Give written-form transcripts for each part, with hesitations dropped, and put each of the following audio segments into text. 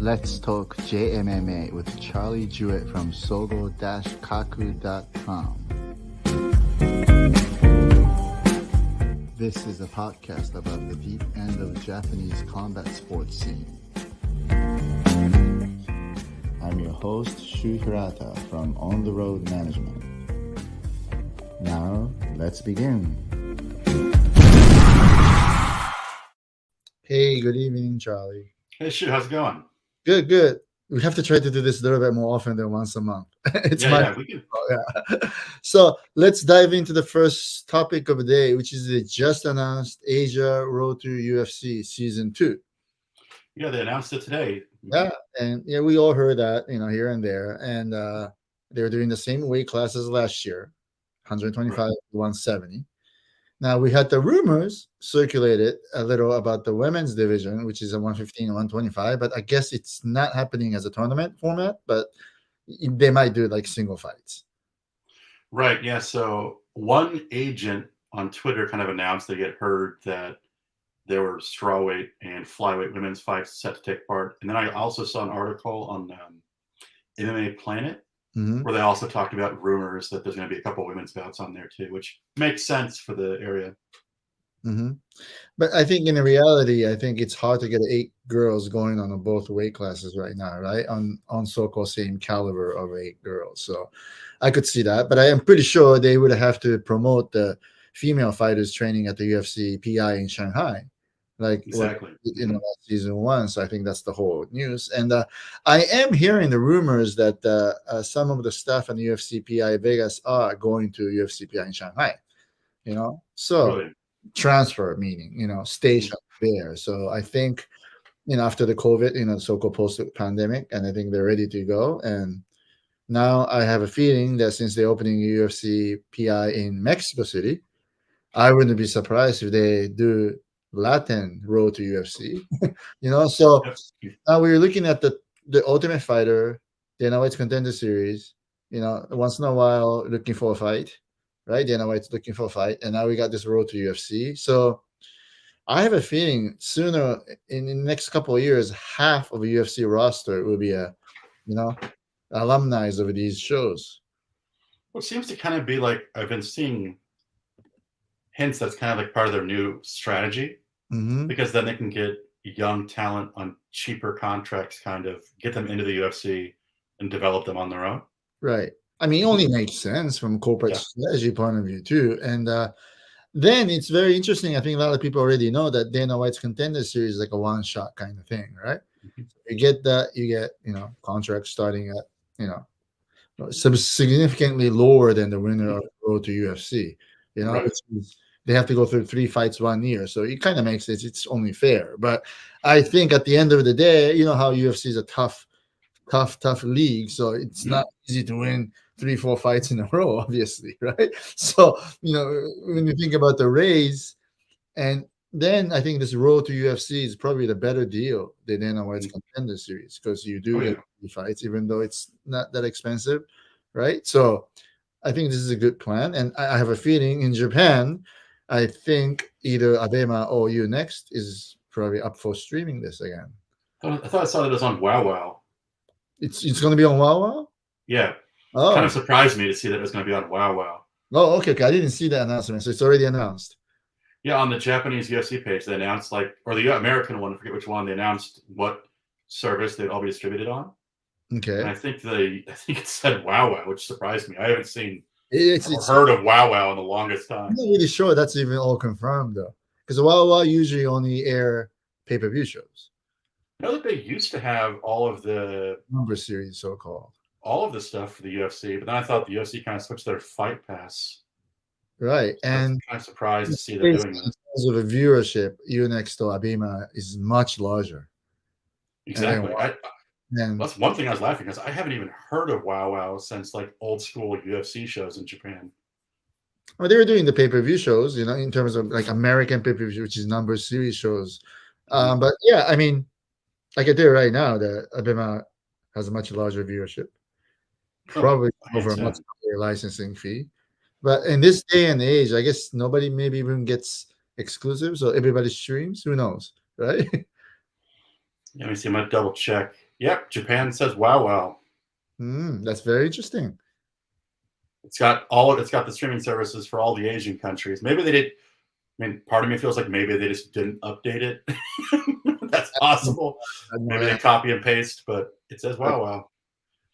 Let's Talk JMMA with Charlie Jewett from sogo-kaku.com. This is a podcast about the deep end of Japanese combat sports scene. I'm your host, Shu Hirata from On the Road Management. Now, let's begin. Hey, good evening, Charlie. Hey, Shu, how's it going? Good. We have to try to do this a little bit more often than once a month. We can. Yeah. So let's dive into the first topic of the day, which is the just announced Asia Road to UFC Season 2. Yeah, they announced it today. Yeah, and we all heard that, here and there. And they're doing the same weight class as last year, 125 to 170. Now, we had the rumors circulated a little about the women's division, which is a 115 and 125, but I guess it's not happening as a tournament format, but they might do like single fights. Right, yeah. So one agent on Twitter kind of announced they had heard that there were strawweight and flyweight women's fights set to take part. And then I also saw an article on MMA Planet, where they also talked about rumors that there's going to be a couple of women's bouts on there too, which makes sense for the area. But I think in reality, I think it's hard to get 8 girls going on both weight classes right now, right? On so-called same caliber of 8 girls. So I could see that, but I am pretty sure they would have to promote the female fighters training at the UFC PI in Shanghai. Like exactly season 1. So I think that's the whole news. And I am hearing the rumors that some of the staff in the UFC PI Vegas are going to UFC PI in Shanghai. So really? Transfer meaning station there. So I think after the COVID so-called post-pandemic, and I think they're ready to go. And now I have a feeling that since they're opening UFC PI in Mexico City, I wouldn't be surprised if they do Latin road to UFC. So now we're looking at the Ultimate Fighter, Dana White's Contender Series, once in a while looking for a fight, right? Dana White's looking for a fight, and now we got this road to UFC. So I have a feeling sooner in the next couple of years, half of a UFC roster will be alumni of these shows. Well, it seems to kind of be like I've been seeing hints that's kind of like part of their new strategy, because then they can get young talent on cheaper contracts, kind of get them into the UFC and develop them on their own. Right. I mean, it only makes sense from a corporate strategy point of view too. And then it's very interesting. I think a lot of people already know that Dana White's Contender Series is like a one-shot kind of thing, right? You get that, you get contracts starting at significantly lower than the winner of the road to UFC. Right. They have to go through 3 fights 1 year. So it kind of makes it, it's only fair. But I think at the end of the day, how UFC is a tough league. So it's not easy to win 3-4 fights in a row, obviously, right? So, when you think about the raise, and then I think this road to UFC is probably the better deal than Dana White's Contender Series, because you do get 3 fights, even though it's not that expensive, right? So I think this is a good plan. And I have a feeling in Japan, I think either Abema or you next is probably up for streaming this again. I thought I saw that it was on WoW. It's going to be on WoW? Yeah. Oh. Kind of surprised me to see that it was going to be on WoW. Oh, okay. I didn't see that announcement. So it's already announced. Yeah, on the Japanese UFC page, they announced or the American one, I forget which one, they announced what service they'd all be distributed on. Okay. And I think it said WoW, which surprised me. I haven't seen heard of WoW in the longest time. I'm not really sure that's even all confirmed though, because WoW usually only air pay-per-view shows. I know that they used to have all of the number series, so-called, all of the stuff for the UFC, but then I thought the UFC kind of switched their Fight Pass. Right, and I'm kind of surprised to see them doing that. In terms of a viewership, Unext or Abema is much larger. Exactly. And that's one thing I was laughing because I haven't even heard of WoW since like old school UFC shows in Japan. Well, they were doing the pay-per-view shows, in terms of like American pay-per-view, which is number series shows. But yeah, I mean, I can tell you right now that Abema has a much larger viewership, probably over a much higher licensing fee. But in this day and age, I guess nobody maybe even gets exclusive, so everybody streams. Who knows, right? Let me see. I'm gonna double check. Yep, Japan says wow wow. That's very interesting. It's got the streaming services for all the Asian countries. Maybe they did. I mean, part of me feels like maybe they just didn't update it. That's possible. Maybe they copy and paste, but it says wow wow.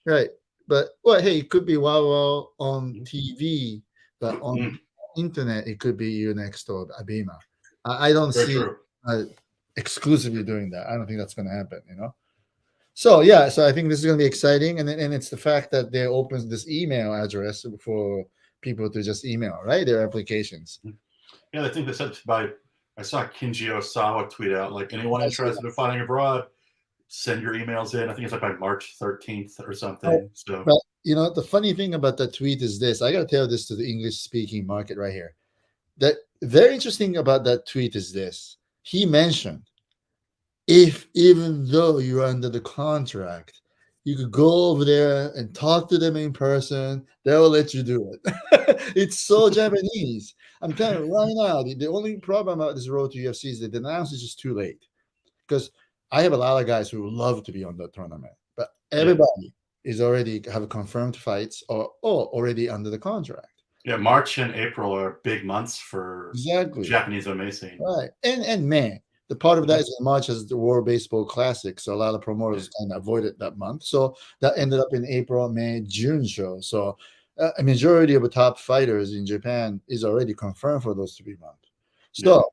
Right. But well, hey, it could be wow wow on TV, but on internet it could be you next door Abema. I don't see exclusively doing that. I don't think that's going to happen. So yeah, so I think this is going to be exciting, and it's the fact that they open this email address for people to just email, right, their applications. Yeah, I think they said I saw Kinji Osawa tweet out like anyone interested in fighting abroad, send your emails in. I think it's like by March 13th or something. So, but the funny thing about that tweet is this. I got to tell this to the English speaking market right here. That very interesting about that tweet is this. He mentioned, if even though you're under the contract, you could go over there and talk to them in person, they will let you do it. It's so Japanese. I'm telling you right now, the only problem about this road to UFC is that the announcement is just too late. Because I have a lot of guys who love to be on the tournament, but everybody is already have confirmed fights or already under the contract. Yeah, March and April are big months for Japanese MMA scene. Right. And man, the part of that is March as the World Baseball Classic, so a lot of promoters kind of avoided that month. So that ended up in April, May, June show. So a majority of the top fighters in Japan is already confirmed for those 3 months. So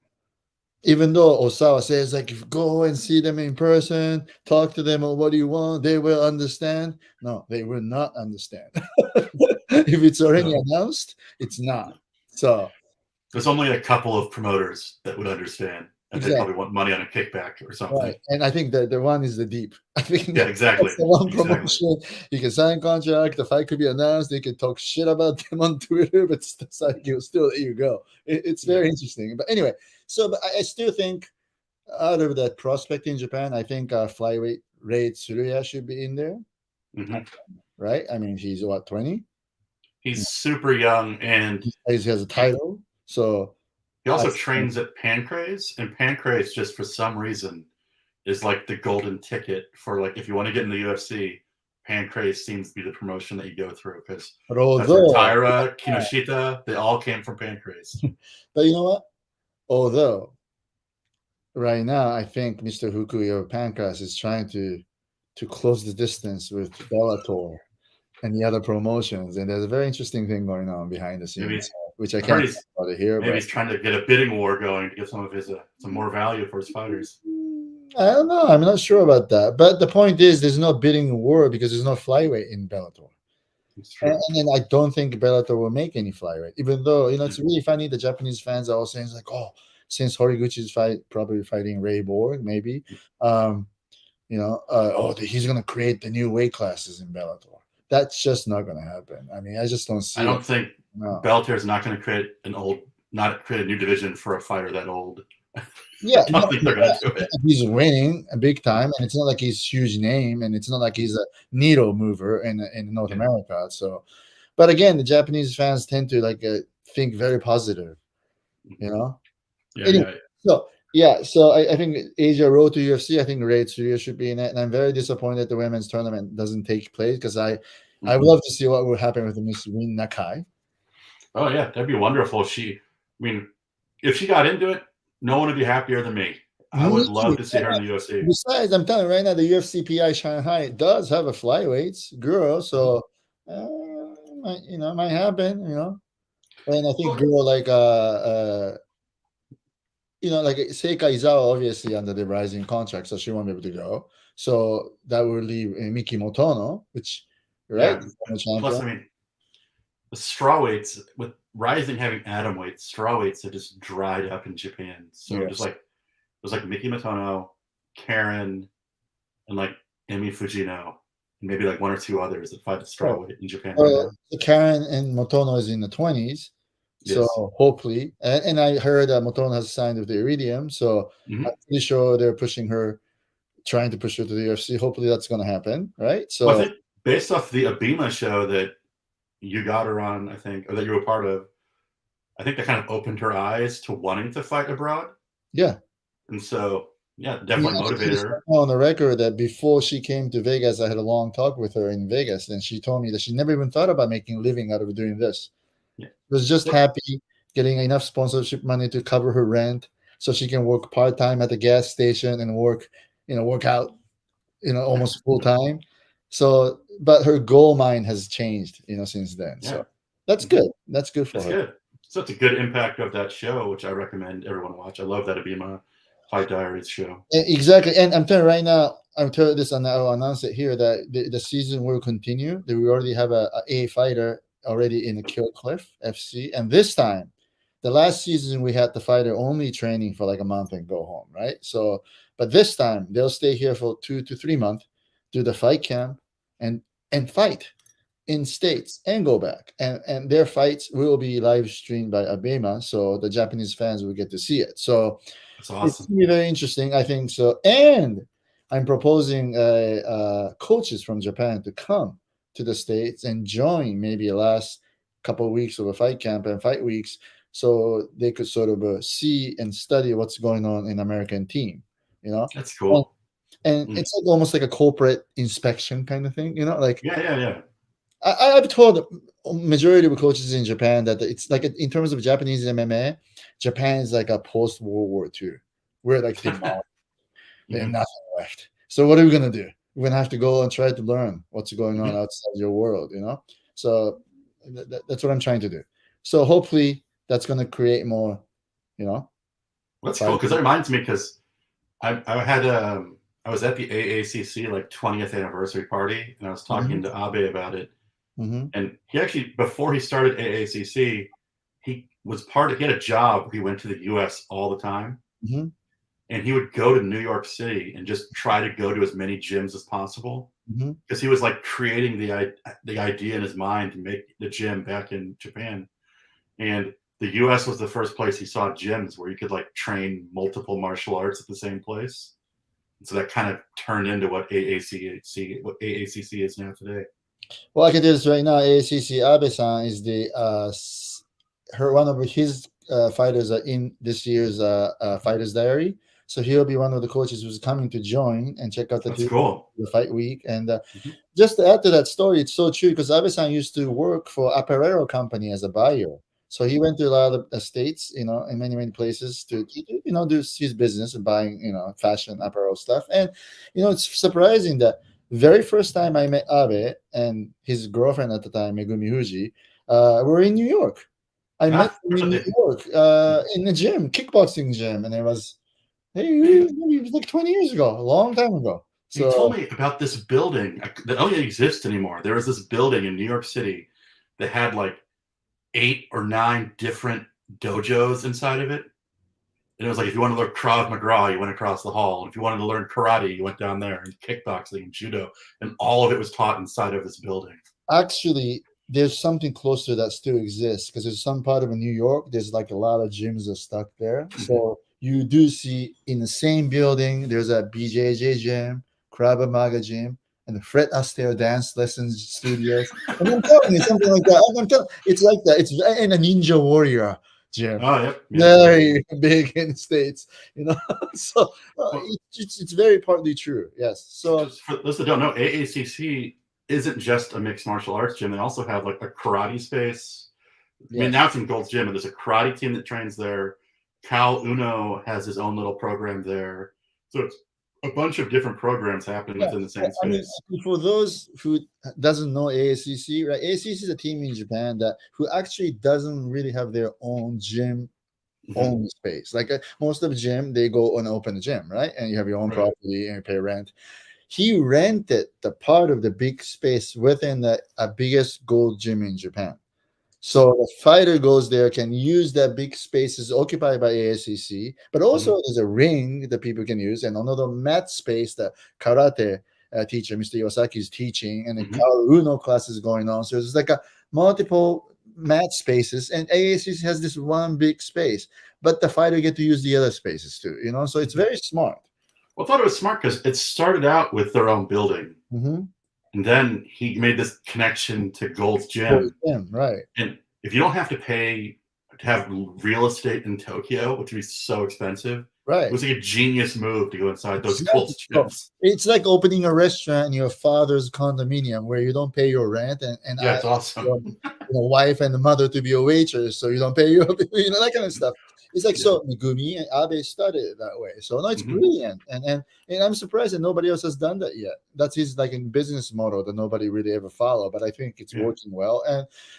even though Osawa says like, if go and see them in person, talk to them, or what do you want, they will understand. No, they will not understand. If it's already announced, it's not. So there's only a couple of promoters that would understand, and they probably want money on a kickback or something. Right. And I think that the one is the deep. I think exactly. That's the one promotion. You can sign contract, the fight could be announced, they can talk shit about them on Twitter, but still let you go. It's very interesting. But anyway, but I still think out of that prospect in Japan, I think flyweight Rei Tsuruya should be in there. Right? I mean, he's what, 20? He's super young, and he has a title. So he also trains at Pancrase, and Pancrase just for some reason is like the golden ticket for like if you want to get in the UFC. Pancrase seems to be the promotion that you go through because Taira, Kinoshita, they all came from Pancrase. But you know what? Although right now I think Mr. Fukui of Pancrase is trying to close the distance with Bellator and the other promotions, and there's a very interesting thing going on behind the scenes, which I can't talk about it here. Maybe he's trying to get a bidding war going to get some of his some more value for his fighters. I don't know. I'm not sure about that. But the point is, there's no bidding war because there's no flyweight in Bellator. And then I don't think Bellator will make any flyweight, even though it's really funny. The Japanese fans are all saying like, oh, since Horiguchi's probably fighting Ray Borg, maybe, he's going to create the new weight classes in Bellator. That's just not going to happen. I mean, I just don't see. I don't think Bellator is not going to create a new division for a fighter that old. Yeah, I don't think they're going to do it. He's winning a big time, and it's not like he's a huge name, and it's not like he's a needle mover in North America. So, but again, the Japanese fans tend to think very positive, Anyway, so I think Asia road to UFC. I think Rei Tsuruya should be in it, and I'm very disappointed the women's tournament doesn't take place because I would love to see what would happen with Miss Rina Nakai. Oh yeah, that'd be wonderful. If she got into it, no one would be happier than me. I would love to see her in the UFC. Besides, I'm telling you right now, the UFC PI Shanghai does have a flyweights girl, so might happen, And I think girl like Seika Izawa obviously under the RIZIN contract, so she won't be able to go. So that will leave Miki Motono, which Plus, I mean, the strawweights with RIZIN having atom weights, strawweights have just dried up in Japan. So it was like Miki Motono, Karen, and like Emi Fujino, and maybe like one or two others that fight the strawweight in Japan. Karen and Motono is in the 20s. So hopefully, and I heard that Motono has signed with the Iridium, so I'm pretty sure they're trying to push her to the UFC. Hopefully that's going to happen, right? So I think based off the Abema show that you got her on, I think, or that you were part of, I think that kind of opened her eyes to wanting to fight abroad. Yeah. And so Yeah, definitely motivated her. On the record that before she came to Vegas, I had a long talk with her in Vegas, and she told me that she never even thought about making a living out of doing this. Yeah. Was just happy getting enough sponsorship money to cover her rent, so she can work part time at the gas station and work out, almost full time. So, but her goal mind has changed, since then. Yeah. So that's good. That's good for her. Good. So it's a good impact of that show, which I recommend everyone watch. I love that Abema Fight Diaries show. Exactly. And I'm telling you right now, I'm telling this, and I'll announce it here, that the season will continue. We already have a fighter already in the Kill Cliff FC. And this time, the last season, we had the fighter only training for like a month and go home, right? So, but this time, they'll stay here for 2 to 3 months, do the fight camp, and fight in States and go back. And their fights will be live streamed by Abema, so the Japanese fans will get to see it. So that's awesome. It's really very interesting, I think so. And I'm proposing coaches from Japan to come to the States and join maybe the last couple of weeks of a fight camp and fight weeks, so they could sort of see and study what's going on in American team. That's cool. And it's like almost like a corporate inspection kind of thing. Like yeah. I've told majority of coaches in Japan that it's like, in terms of Japanese MMA, Japan is like a post-World War II. We're like demolished. There's nothing left. So what are we going to do? We're going to have to go and try to learn what's going on outside your world, So that's what I'm trying to do. So hopefully that's going to create more, That's cool, because that reminds me, because I was at the AACC like 20th anniversary party, and I was talking to Abe about it. And he actually, before he started AACC, he had a job. He went to the US all the time. And he would go to New York City and just try to go to as many gyms as possible, because he was like creating the idea in his mind to make the gym back in Japan. And the US was the first place he saw gyms where you could like train multiple martial arts at the same place. And so that kind of turned into what AACC is now today. Well, I can do this right now. AACC Abe-san is one of his fighters in this year's Fighters Diary. So he'll be one of the coaches who's coming to join and check out the fight week. And just to add to that story, it's so true, because Abe-san used to work for apparel company as a buyer. So he went to a lot of states, in many places to, do his business of buying, fashion apparel stuff. And, it's surprising that very first time I met Abe and his girlfriend at the time, Megumi Fuji, were in New York. I met him in New York in the gym, kickboxing gym, and it was like 20 years ago, a long time ago. So he told me about this building that don't exist anymore. There was this building in New York City that had like 8 or 9 different dojos inside of it. And it was like, if you want to learn Krav Maga, you went across the hall. If you wanted to learn karate, you went down there, and kickboxing and judo. And all of it was taught inside of this building. Actually, there's something closer that still exists, because there's some part of New York, there's like a lot of gyms are stuck there. So you do see in the same building, there's a BJJ gym, Krav Maga gym, and the Fred Astaire dance lessons studios. And I'm telling you, something like that. It's like that. It's in a Ninja Warrior gym. Oh, yep. Very big in the States, So it's very partly true. Yes. So for those that don't know, AACC isn't just a mixed martial arts gym. They also have like a karate space. I mean, now it's in Gold's Gym, and there's a karate team that trains there. Cal Uno has his own little program there. So it's a bunch of different programs happening within the same space. For those who doesn't know AACC, right? AACC is a team in Japan who actually doesn't really have their own gym, own space. Like most of the gym, they go and open a gym, right? And you have your own property and you pay rent. He rented the part of the big space within the biggest gold gym in Japan. So the fighter goes there, can use that big spaces occupied by AACC, but also there's a ring that people can use, and another mat space that karate teacher, Mr. Iwasaki, is teaching, and the Uno class is going on. So it's like a multiple mat spaces, and AACC has this one big space, but the fighter get to use the other spaces too, So it's very smart. Well, I thought it was smart because it started out with their own building. And then he made this connection to Gold's Gym. Right. And if you don't have to pay to have real estate in Tokyo, which would be so expensive, Right. It was like a genius move to go inside those Exactly. Colts gyms. It's like opening a restaurant in your father's condominium where you don't pay your rent, and Yeah, I it's ask awesome. your wife and the mother to be a waitress, so you don't pay your, that kind of stuff. It's like, Yeah. so Megumi and Abe started it that way. So no, it's brilliant, and I'm surprised that nobody else has done that yet. That's his like a business model that nobody really ever followed, but I think it's working well.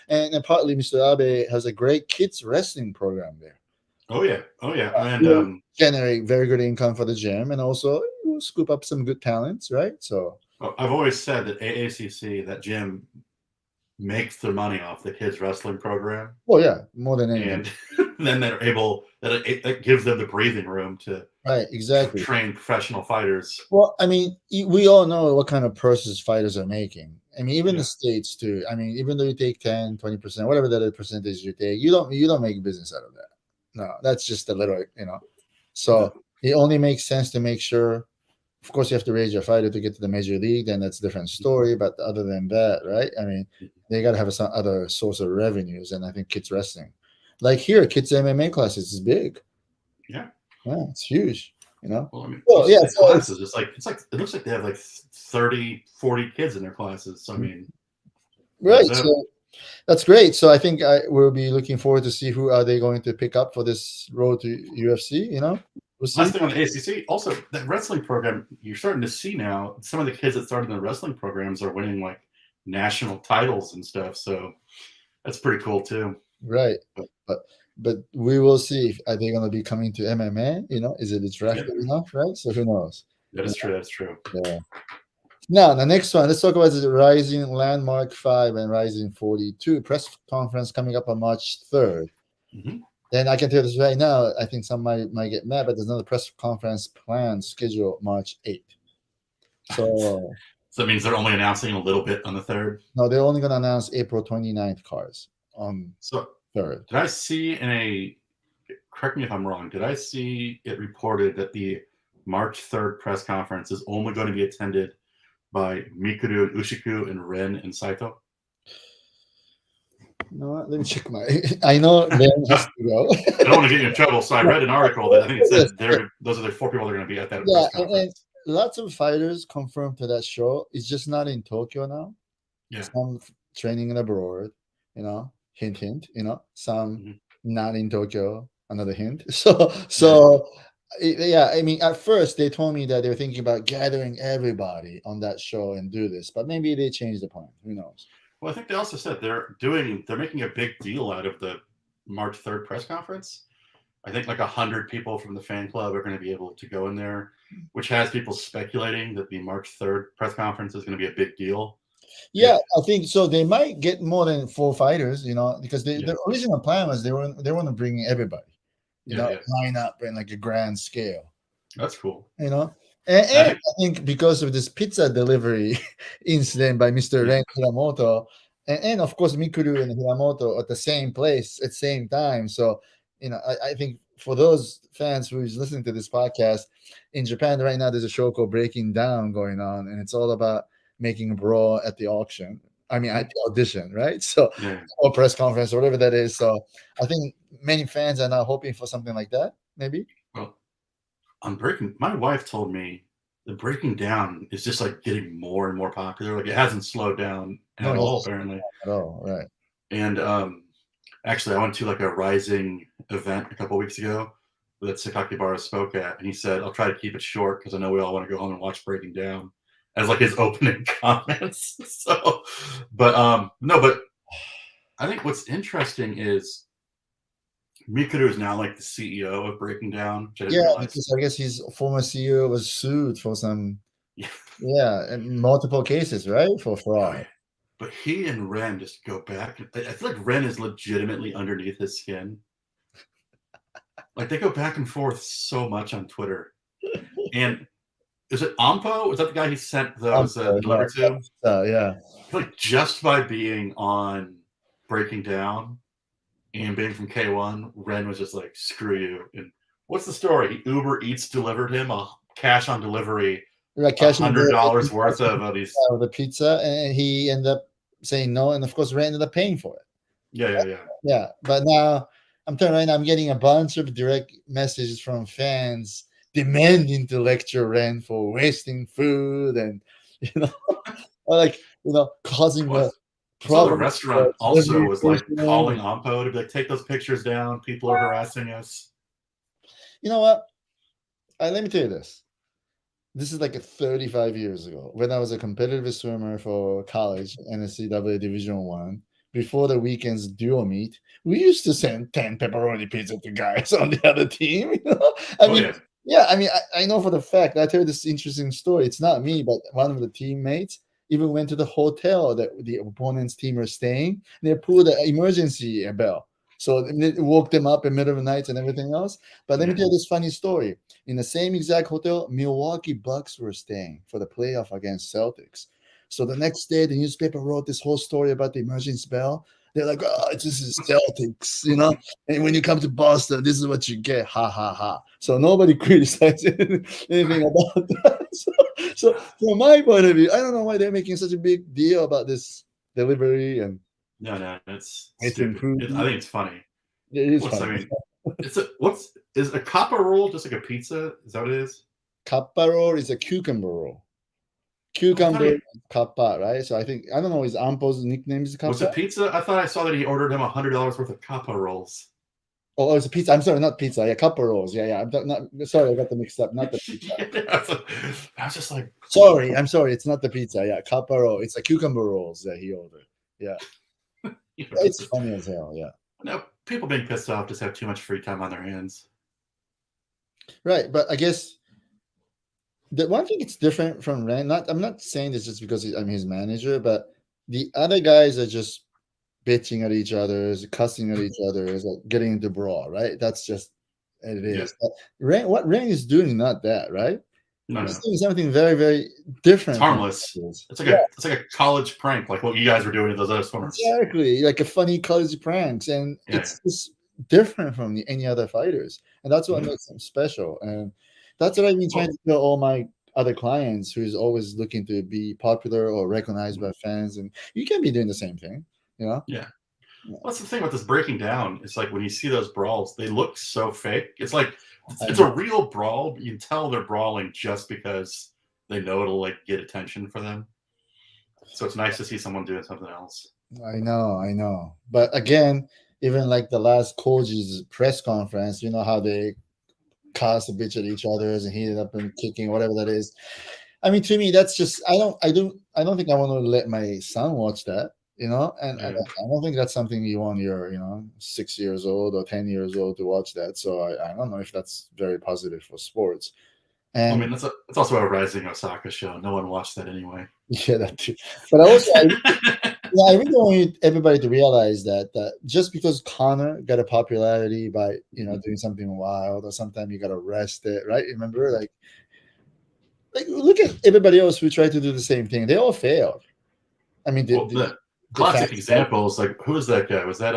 And partly Mr. Abe has a great kids wrestling program there. Oh yeah, and generate very good income for the gym, and also scoop up some good talents, right? So I've always said that AACC, that gym, makes their money off the kids wrestling program. Well, yeah, more than anything. And then they're able, that it gives them the breathing room to exactly train professional fighters. Well, I mean, we all know what kind of purses fighters are making. I mean, even the States too. I mean, even though you take 10, 20%, whatever the other percentage you take, you don't make business out of that. No, that's just a little, So it only makes sense to make sure. Of course, you have to raise your fighter to get to the major league, then that's a different story. But other than that, right? I mean, they got to have some other source of revenues, and I think kids wrestling, like here, kids MMA classes is big. Yeah, it's huge. Well, I mean, classes. It's like it looks like they have like 30, 40 kids in their classes. So I mean, right. So that's great. So I think we'll be looking forward to see who are they going to pick up for this road to UFC. We'll see. Last thing on the ACC, also that wrestling program, you're starting to see now some of the kids that started in the wrestling programs are winning like national titles and stuff. So that's pretty cool too. Right, but we will see. Are they going to be coming to MMA? Is it attractive enough? Right. So who knows? That is true. That's true. Yeah. Now, the next one, let's talk about the RIZIN Landmark 5 and RIZIN 42 press conference coming up on March 3rd. And I can tell you this right now, I think some might get mad, but there's another press conference planned scheduled March 8th. So that means they're only announcing a little bit on the 3rd? No, they're only going to announce April 29th cards on 3rd. Did I see correct me if I'm wrong, did I see it reported that the March 3rd press conference is only going to be attended by Mikuru and Ushiku and Ren and Saito? You know what? Let me check I know Ren has to go. I don't want to get you in trouble, so I read an article that I think it said those are the 4 people that are going to be at that press conference. And lots of fighters confirmed to that show. It's just not in Tokyo now. Yeah. Some training abroad, hint, hint, some not in Tokyo, another hint. So yeah, I mean, at first they told me that they were thinking about gathering everybody on that show and do this, but maybe they changed the plan. Who knows? Well, I think they also said they're making a big deal out of the March 3rd press conference. I think like 100 people from the fan club are going to be able to go in there, which has people speculating that the March 3rd press conference is going to be a big deal. Yeah, I think so. They might get more than 4 fighters, because the original plan was they want to bring everybody, line up in like a grand scale. That's cool. And I think because of this pizza delivery incident by Mr. Ren Hiramoto, and of course Mikuru and Hiramoto at the same place at the same time. So, I think for those fans who's listening to this podcast, in Japan right now, there's a show called Breaking Down going on, and it's all about making a brawl at the auction. I mean, at the audition, right? So, or press conference, or whatever that is. So, I think many fans are now hoping for something like that, maybe. Well, my wife told me the Breaking Down is just like getting more and more popular. Like it hasn't slowed down at all, apparently. At all, right? And actually, I went to like a RIZIN event a couple of weeks ago that Sakakibara spoke at, and he said, "I'll try to keep it short because I know we all want to go home and watch Breaking Down," as like his opening comments. So, but I think what's interesting is Mikuru is now like the CEO of Breaking Down. Because I guess his former CEO was sued for some, and multiple cases, right, for fraud. Right. But he and Ren just go back. I feel like Ren is legitimately underneath his skin. Like they go back and forth so much on Twitter. And is it Ampo? Is that the guy he sent those letter to? Yeah. I feel like just by being on Breaking Down and being from K1, Ren was just like, screw you. And what's the story? Uber Eats delivered him a cash on delivery, $100 worth of these the pizza, and he ended up saying no, and of course Ren ended up paying for it. Yeah. But now I'm telling you right now, I'm getting a bunch of direct messages from fans demanding to lecture Ren for wasting food and or like causing a I saw the problem. restaurant also was like calling And Ampo to be like, take those pictures down. People are harassing us. you know what? Let me tell you this. This is like 35 years ago when I was a competitive swimmer for college, NSCAA Division One. Before the weekends duo meet, we used to send 10 pepperoni pizza to guys on the other team. I Oh mean, yeah. yeah, I mean, I know for the fact. I tell you this interesting story. It's not me, but one of the teammates even went to the hotel that the opponent's team are staying. They pulled the emergency bell, so it woke them up in the middle of the night and everything else. But let me tell you this funny story. In the same exact hotel, Milwaukee Bucks were staying for the playoff against Celtics. So the next day, the newspaper wrote this whole story about the emergency bell. They're like, "Oh, this is Celtics, And when you come to Boston, this is what you get." Ha ha ha. So nobody criticized anything about that. So from my point of view, I don't know why they're making such a big deal about this delivery and No, it's it's stupid. improved. I think it's funny. It is I funny. mean, is a coppa roll just like a pizza? Is that what it is? Kappa roll is a cucumber roll. I Cucumber thought kappa, right? So I don't know, is Ampo's nickname is was kappa? it pizza? I thought I saw that he ordered him $100 worth of coppa rolls. Oh, it's a pizza. I'm sorry, not pizza. Yeah, kappa rolls. Yeah. I'm not sorry, I got them mixed up. Not the pizza. I was just like, Sorry, I'm sorry. It's not the pizza. Yeah, kappa roll. It's a cucumber rolls that he ordered. Yeah, it's funny as hell. Yeah, no, people being pissed off just have too much free time on their hands. right. But I guess the one thing it's different from Ren. I'm not saying this just because I'm his manager, but the other guys are just bitching at each other, cussing at each other, like getting into brawl, right? That's just it is. Yeah. But what Ren is doing, not that, right? No. He's doing something very, very different. It's harmless. It's like a college prank, like what you guys were doing to those other swimmers. Exactly, like a funny college pranks, and it's just different from any other fighters, and that's what makes them special. And that's what I've been trying to tell all my other clients who's always looking to be popular or recognized by fans, and you can be doing the same thing, Yeah. What's the thing about this breaking down? It's like when you see those brawls, they look so fake. It's like it's a real brawl, but you can tell they're brawling just because they know it'll like get attention for them. So it's nice to see someone doing something else. I know. But again, even like the last Koji's press conference, you know how they cast a bitch at each other and heated up and kicking, whatever that is. I mean, to me, that's just I don't think I want to let my son watch that. And I don't think that's something you want your 6 years old or 10 years old to watch that. So I don't know if that's very positive for sports. And I mean, it's also a Rising Osaka show. No one watched that anyway. Yeah, that too. But also, I really want everybody to realize that just because Connor got a popularity by doing something wild, or sometimes you got arrested, right? Remember, like look at everybody else who tried to do the same thing. They all failed. I mean, the classic examples, like who was that guy? Was that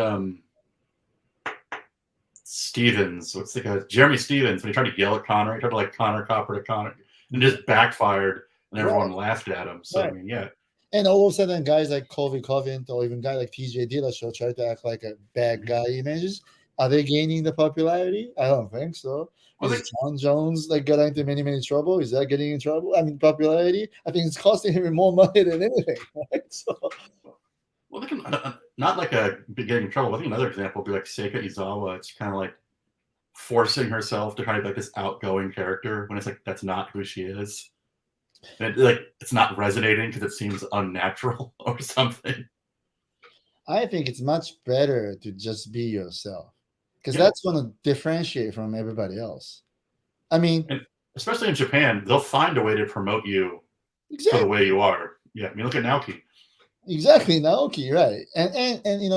Stevens? What's the guy? Jeremy Stevens. When he tried to yell at Connor, he tried to like Connor Copper to Connor, and just backfired, and everyone laughed at him. So I mean, yeah. And all of a sudden, guys like Colby Covent or even guy like TJ Dillashaw try to act like a bad guy images. Are they gaining the popularity? I don't think so. Is John Jones like got into many trouble? Is that getting in trouble? I mean, popularity. I think it's costing him more money than anything. Right? So, well, they can not like a getting in trouble. I think another example would be like Seika Izawa. It's kind of like forcing herself to kind of like this outgoing character when it's like that's not who she is. And like it's not resonating because it seems unnatural or something. I think it's much better to just be yourself because that's going to differentiate from everybody else. I mean, and especially in Japan, they'll find a way to promote you for the way you are. Yeah, I mean, look at Naoki. Exactly, Naoki, right? And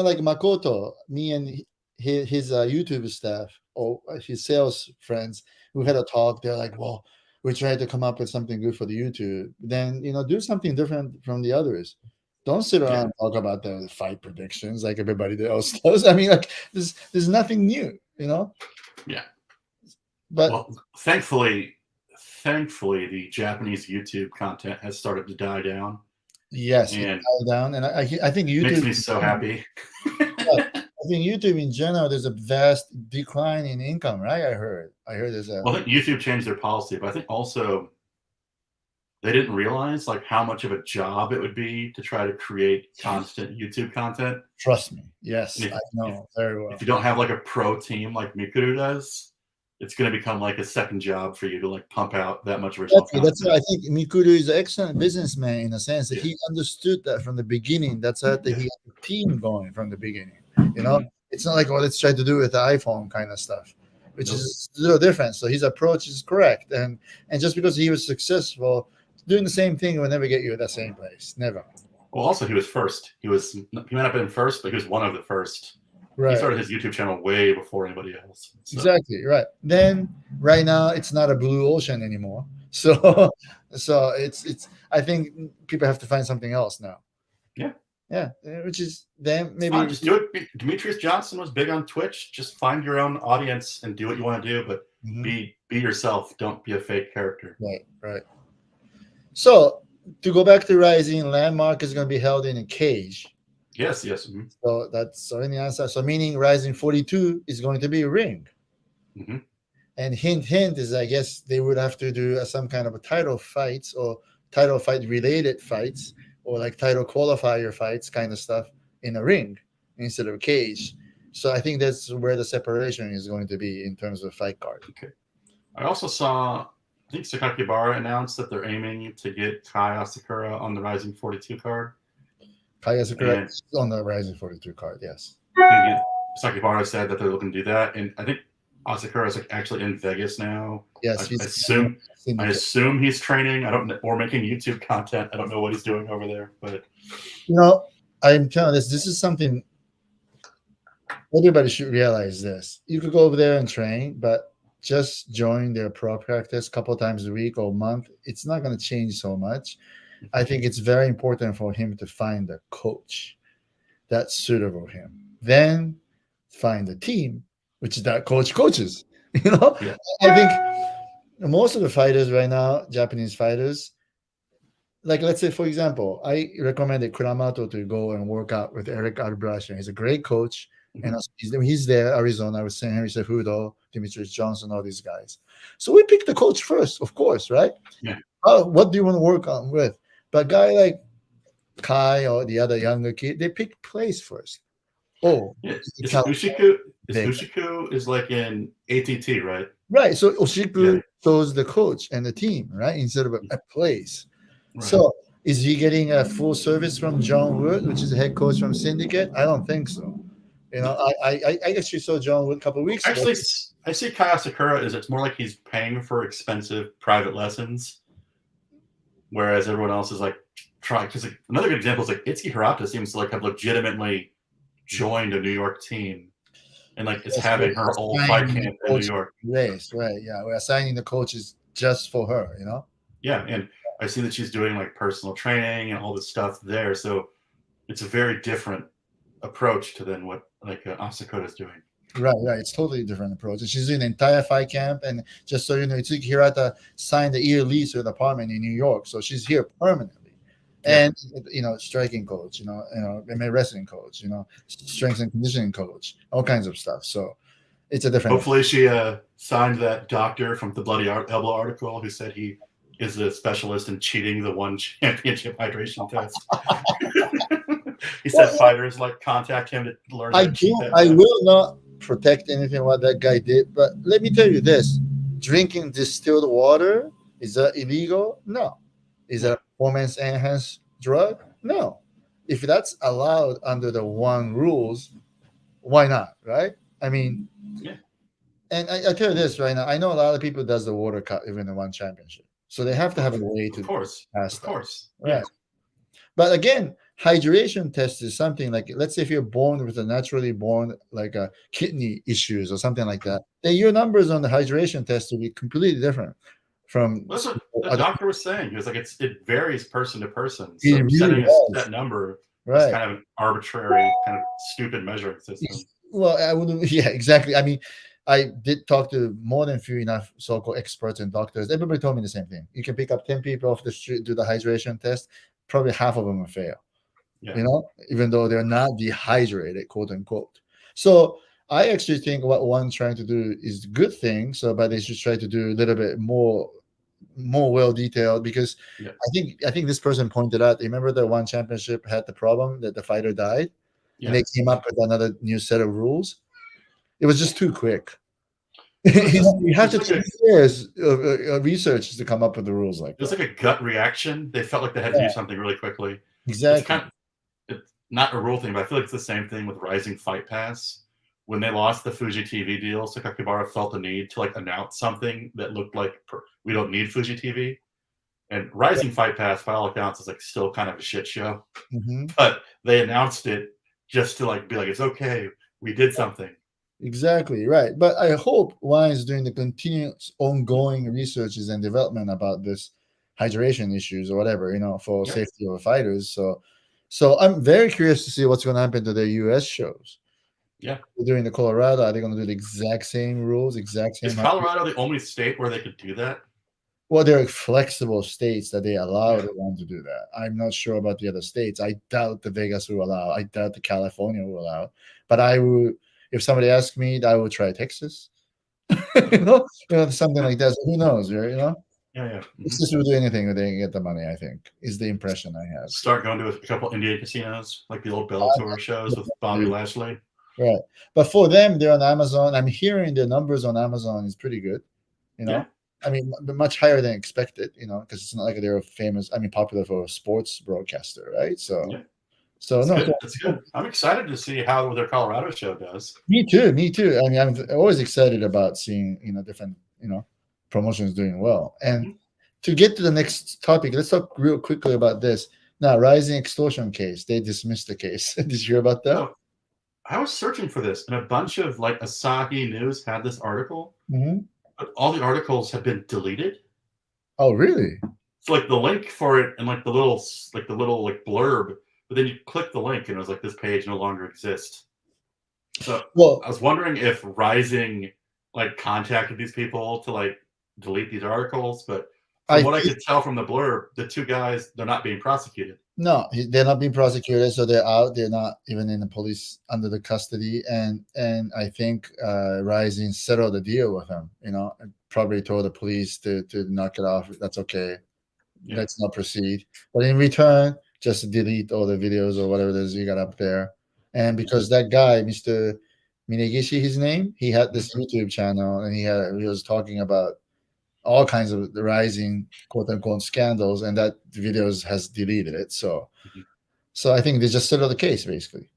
like Makoto, me and his YouTube staff or his sales friends who had a talk. They're like, well, we tried to come up with something good for the YouTube. Then do something different from the others. Don't sit around and talk about the fight predictions like everybody else does. I mean, like there's nothing new, Yeah. But thankfully, the Japanese YouTube content has started to die down. Yes, and died down, and I think YouTube makes me so happy. I think YouTube in general, there's a vast decline in income, right? I heard there's a. Well, I think YouTube changed their policy, but I think also they didn't realize like how much of a job it would be to try to create constant YouTube content. Trust me, yes, If, I know very well. If you don't have like a pro team like Mikuru does, it's going to become like a second job for you to like pump out that much original content. That's why I think Mikuru is an excellent businessman in a sense that he understood that from the beginning. That's how he had a team going from the beginning. You know, it's not like, oh, let's try to do it with the iPhone kind of stuff, which is a little different. So his approach is correct, and just because he was successful, doing the same thing will never get you at that same place. Never. Well, also he was first. He might not have been first, but he was one of the first. Right. He started his YouTube channel way before anybody else. So. Exactly right. Then right now it's not a blue ocean anymore. So it's. I think people have to find something else now. Yeah, which is then maybe just do it. Demetrius Johnson was big on Twitch. Just find your own audience and do what you want to do, but be yourself. Don't be a fake character. Right. So to go back to RIZIN, Landmark is going to be held in a cage. Yes. So that's any answer. So meaning RIZIN 42 is going to be a ring. And hint is, I guess they would have to do some kind of a title fights or title fight related fights, or like title qualifier fights kind of stuff in a ring instead of a cage. So I think that's where the separation is going to be in terms of fight card. Okay. I also saw, I think Sakakibara announced that they're aiming to get Kai Asakura on the RIZIN 42 card. Kai Asakura is on the RIZIN 42 card, yes. Sakakibara said that they're looking to do that, and I think Asakura is like actually in Vegas now. Yes, I assume he's training. I don't know, or making YouTube content. I don't know what he's doing over there, but I'm telling this is something everybody should realize. This you could go over there and train, but just join their pro practice a couple times a week or a month. It's not going to change so much. I think it's very important for him to find a coach that's suitable for him. Then find a team, which is that coaches. I think most of the fighters right now, Japanese fighters, like let's say, for example, I recommended Hiramoto to go and work out with Eric Albrashian. He's a great coach. And he's there, Arizona. I was saying Henry Cejudo, Demetrius Johnson, all these guys. So we picked the coach first, of course, right? Yeah. What do you want to work on with? But a guy like Kai or the other younger kid, they pick place first. Ushiku is like in ATT, right? Right. So Ushiku chose the coach and the team, right? Instead of a place. Right. So is he getting a full service from John Wood, which is the head coach from Syndicate? I don't think so. I actually saw John Wood a couple of weeks ago. Actually, I see Kai Asakura is it's more like he's paying for expensive private lessons, whereas everyone else is like trying. Because another good example is like Itsuki Hirata seems to like have legitimately joined a New York team, and like is having her whole fight camp in New York. Race, right? Yeah, we're assigning the coaches just for her. Yeah, and I see that she's doing like personal training and all this stuff there. So it's a very different approach to then what like Asakura is doing. Right. It's totally different approach. And she's doing the entire fight camp. And just so you know, Itsuki Hirata signed the year lease with an apartment in New York. So she's here permanently. And, striking coach, MMA wrestling coach, strength and conditioning coach, all kinds of stuff. So it's a different. Hopefully she signed that doctor from the Bloody Elbow article who said he is a specialist in cheating the one championship hydration test. He said fighters like contact him to learn. I will not protect anything what that guy did, but let me tell you this: drinking distilled water, is that illegal? No. Is that a performance enhanced drug? No. If that's allowed under the one rules, why not? Right? I mean, And I tell you this right now: I know a lot of people does the water cut even in one championship, so they have to have a way to pass. Of course, right? But again, hydration test is something like, let's say if you're born with a naturally born like a kidney issues or something like that, then your numbers on the hydration test will be completely different from. That's what the doctor was saying. He was like, it varies person to person. So really setting a set number is kind of an arbitrary, kind of stupid measuring system. Well, I wouldn't. Yeah, exactly. I mean, I did talk to more than few enough so-called experts and doctors. Everybody told me the same thing. You can pick up 10 people off the street, do the hydration test. Probably half of them will fail. Even though they're not dehydrated, quote unquote. So I actually think what one's trying to do is a good thing. So, but they should try to do a little bit more well detailed, because Yeah. I think this person pointed out. Remember the one championship had the problem that the fighter died, and Yeah. they came up with another new set of rules. It was just too quick. So it's just, You have it's to like take years of research to come up with the rules like it's that. like a gut reaction. They felt like they had to Yeah, do something really quickly. It's exactly. kind of, it's not a rule thing, but I feel like it's the same thing with Rising Fight Pass. When they lost the Fuji TV deal, Sakakibara felt the need to like announce something that looked like we don't need Fuji TV. And Rising Fight Pass, by all accounts, is like still kind of a shit show. Hmm. But they announced it just to like be like, it's okay, we did something. Exactly right. But I hope Wine is doing the continuous, ongoing researches and development about this hydration issues or whatever, for Yep. safety of fighters. So I'm very curious to see what's going to happen to their U.S. shows. Yeah. They're doing the Colorado. Are they going to do the exact same rules, exact same? Is Colorado the only state where they could do that? Well, there are flexible states that they allow Yeah. the one to do that. I'm not sure about the other states. I doubt the Vegas will allow. I doubt the California will allow. But I would, if somebody asked me, I would try Texas. Something like that. So who knows? Yeah. Texas will do anything that they can get the money. I think is the impression I have. Start going to a couple Indian casinos, like the old Bellator shows with Bobby Lashley. Right, but for them, they're on Amazon. I'm hearing the numbers on Amazon is pretty good. Yeah. I mean, much higher than expected. Because it's not like they're famous. I mean, popular for a sports broadcaster, right? So, Yeah. so It's no, good. It's good. I'm excited to see how their Colorado show does. Me too. Me too. I mean, I'm always excited about seeing different promotions doing well. And to get to the next topic, let's talk real quickly about this. Now, Rising Extortion case. They dismissed the case. Did you hear about that? So, I was searching for this, and a bunch of like Asahi News had this article, but all the articles have been deleted. Oh, really? It's like the link for it and like the little blurb, but then you click the link and it was like this page no longer exists. So I was wondering if Rising like contacted these people to like delete these articles, but from what I could tell from the blurb, the two guys, they're not being prosecuted. No, they're not being prosecuted, so they're out. They're not even in the police under the custody, and I think Rising settled the deal with him. And probably told the police to knock it off. That's okay. Yeah. Let's not proceed. But in return, just delete all the videos or whatever it is you got up there. And because that guy, Mr. Minegishi, his name, he had this YouTube channel, and he was talking about all kinds of the Rising quote unquote scandals, and that videos has deleted it. So I think they just settled the case basically.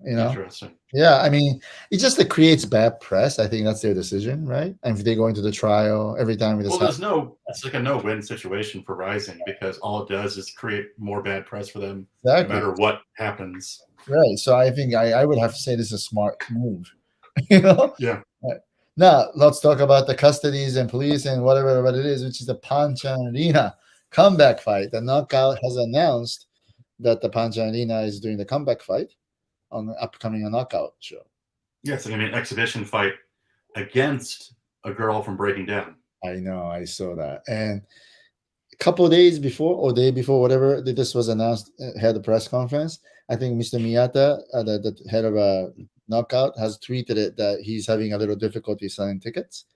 Interesting. Yeah, I mean, it just creates bad press. I think that's their decision, right? And if they go into the trial every time with this, it's like a no-win situation for Rising, because all it does is create more bad press for them, exactly, no matter what happens. Right. So I think I would have to say this is a smart move. Yeah. Right. Now let's talk about the custodies and police and whatever it is, which is the Panchan Rina comeback fight. The Knockout has announced that the Panchan Rina is doing the comeback fight on the upcoming Knockout show. Yes, I mean, an exhibition fight against a girl from Breaking Down. I know, I saw that. And a couple of days before or day before, whatever, this was announced, had a press conference. I think Mr. Miyata, the head of a Knockout, has tweeted it that he's having a little difficulty selling tickets.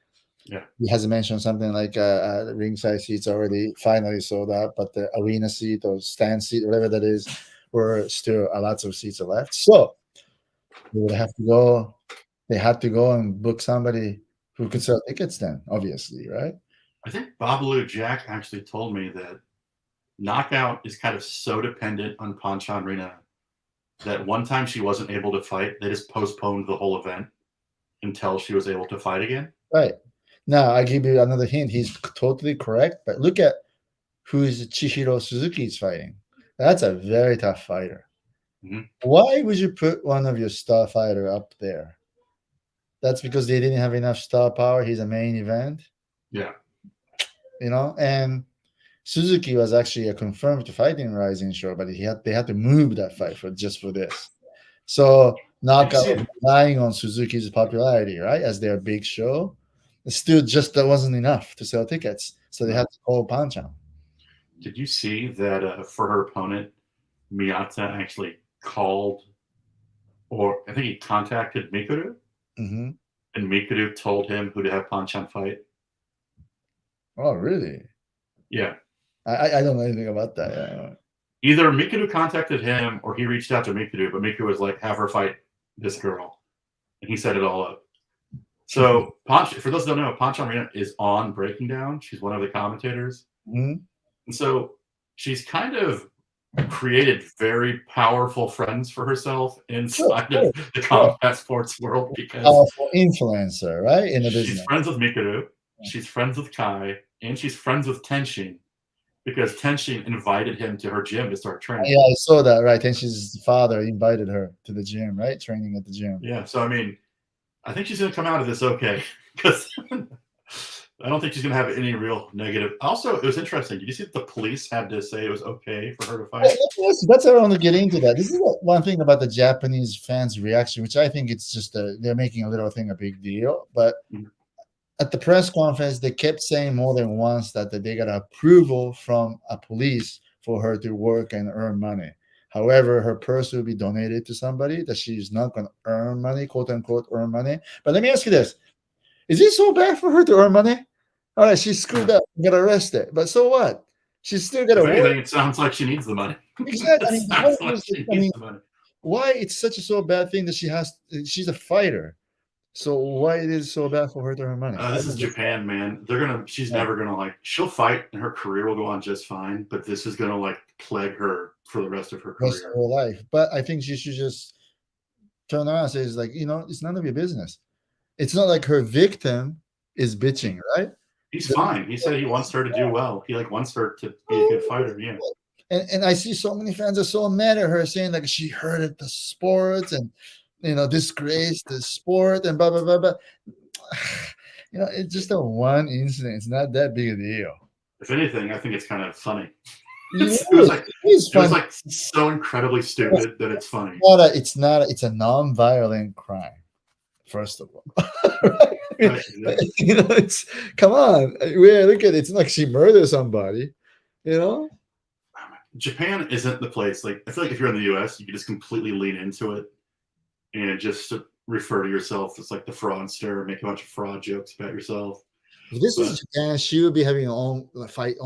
Yeah. He has mentioned something like ringside seats already finally sold out, but the arena seat or stand seat, whatever that is, were still lots of seats left. So they would have to go. They had to go and book somebody who could sell tickets then, obviously, right? I think Babalu Jack actually told me that Knockout is kind of so dependent on Panchan Rina that one time she wasn't able to fight, they just postponed the whole event until she was able to fight again. Right. Now, I give you another hint. He's totally correct, but look at who is Chihiro Suzuki is fighting. That's a very tough fighter. Why would you put one of your star fighter up there? That's because they didn't have enough star power. He's a main event. Yeah. And Suzuki was actually confirmed to fight in Rising show, but they had to move that fight for this. So Knockout relying on Suzuki's popularity, right, as their big show. Still, just that wasn't enough to sell tickets, so they had to call Panchan. Did you see that for her opponent, Miyata actually called or I think he contacted Mikuru, Mm-hmm. and Mikuru told him who to have Panchan fight. Oh, really? Yeah. I don't know anything about that. Yeah. Either Mikuru contacted him or he reached out to Mikuru, but Mikuru was like, have her fight this girl. And he set it all up. So, for those who don't know, Panchan Rina is on Breaking Down. She's one of the commentators. Mm-hmm. And so she's kind of created very powerful friends for herself inside of the combat sports world, because powerful influencer, right? In the she's business. friends with Mikuru, she's friends with Kai, and she's friends with Tenshin, because Tenshin invited him to her gym to start training. Yeah, I saw that, right? Tenshin's father invited her to the gym, right? Training at the gym. Yeah, so I mean, I think she's going to come out of this okay, because I don't think she's going to have any real negative. Also, it was interesting. Did you see that the police had to say it was okay for her to fight? Yes, that's what I want to get into that. This is one thing about the Japanese fans' reaction, which I think it's just they're making a little thing a big deal. But at the press conference, they kept saying more than once that they got approval from a police for her to work and earn money. However, her purse will be donated to somebody, that she's not going to earn money, quote unquote, earn money. But let me ask you this. Is it so bad for her to earn money? All right, she screwed up, got arrested. But so what? She's still got to work. Anything, it sounds like she needs the money. Exactly. Why it's such a so bad thing that she's a fighter. So why it is so bad for her to earn money? This is Japan, man. She's never gonna she'll fight and her career will go on just fine, but this is gonna plague her for the rest of her career. Rest of her life. But I think she should just turn around and say, it's none of your business. It's not like her victim is bitching, right? He's fine. He said he wants her to do well. He wants her to be a good fighter. Yeah. And I see so many fans are so mad at her, saying she hurted the sports and disgraced the sport and blah blah blah blah. It's just a one incident. It's not that big a deal. If anything, I think it's kind of funny. It was so incredibly stupid that it's funny. It's a non-violent crime. First of all, it's come on. Look at it. It's not like she murdered somebody. Japan isn't the place. I feel like if you're in the US, you can just completely lean into it and just refer to yourself as the fraudster, make a bunch of fraud jokes about yourself. If this is Japan, she would be having her own OnlyFans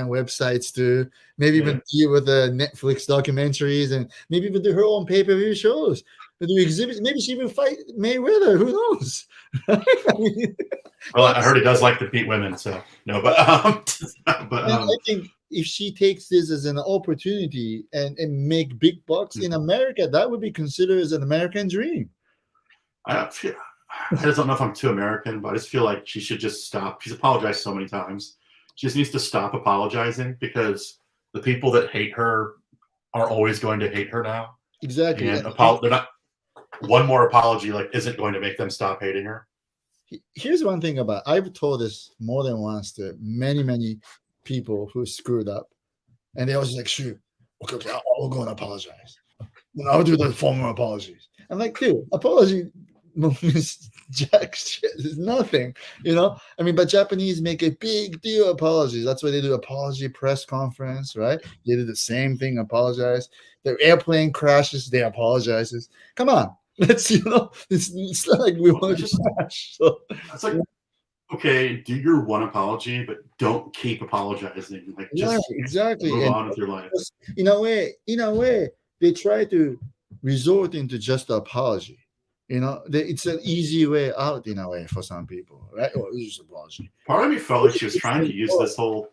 websites too. Maybe even deal with the Netflix documentaries, and maybe even do her own pay-per-view shows. Do exhibits. Maybe she even fight Mayweather. Who knows? Well, I heard he does like to beat women, so no. But I think if she takes this as an opportunity and make big bucks in America, that would be considered as an American dream. I just don't know if I'm too American, but I just feel like she should just stop. She's apologized so many times. She just needs to stop apologizing, because the people that hate her are always going to hate her now. Exactly. And they're not. One more apology isn't going to make them stop hating her. Here's one thing I've told this more than once to many people who screwed up, and they always shoot, okay, I'll go and apologize. I'll do the formal apologies. I'm like, dude, apology means jack shit. It's nothing, but Japanese make a big deal of apologies. That's why they do apology press conference, right? They do the same thing, apologize. Their airplane crashes, they apologizes. Come on. Let's it's not like we want to crash. So it's okay, do your one apology, but don't keep apologizing. Exactly. Move on with your life. In a way, they try to resort into just apology. It's an easy way out in a way for some people, right? Or just apology. Part of me felt like she was trying to use this whole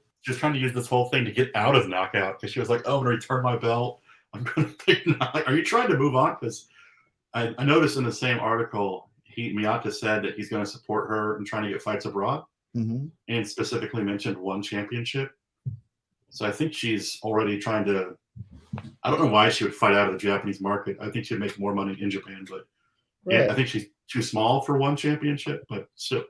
thing to get out of knockout, because she was like, "Oh, I'm gonna return my belt. I'm gonna pick." Are you trying to move on? Because I noticed in the same article, Miyata said that he's going to support her in trying to get fights abroad, and specifically mentioned one championship. So I think she's already trying to. I don't know why she would fight out of the Japanese market. I think she'd make more money in Japan, but yeah, I think she's too small for one championship. But still,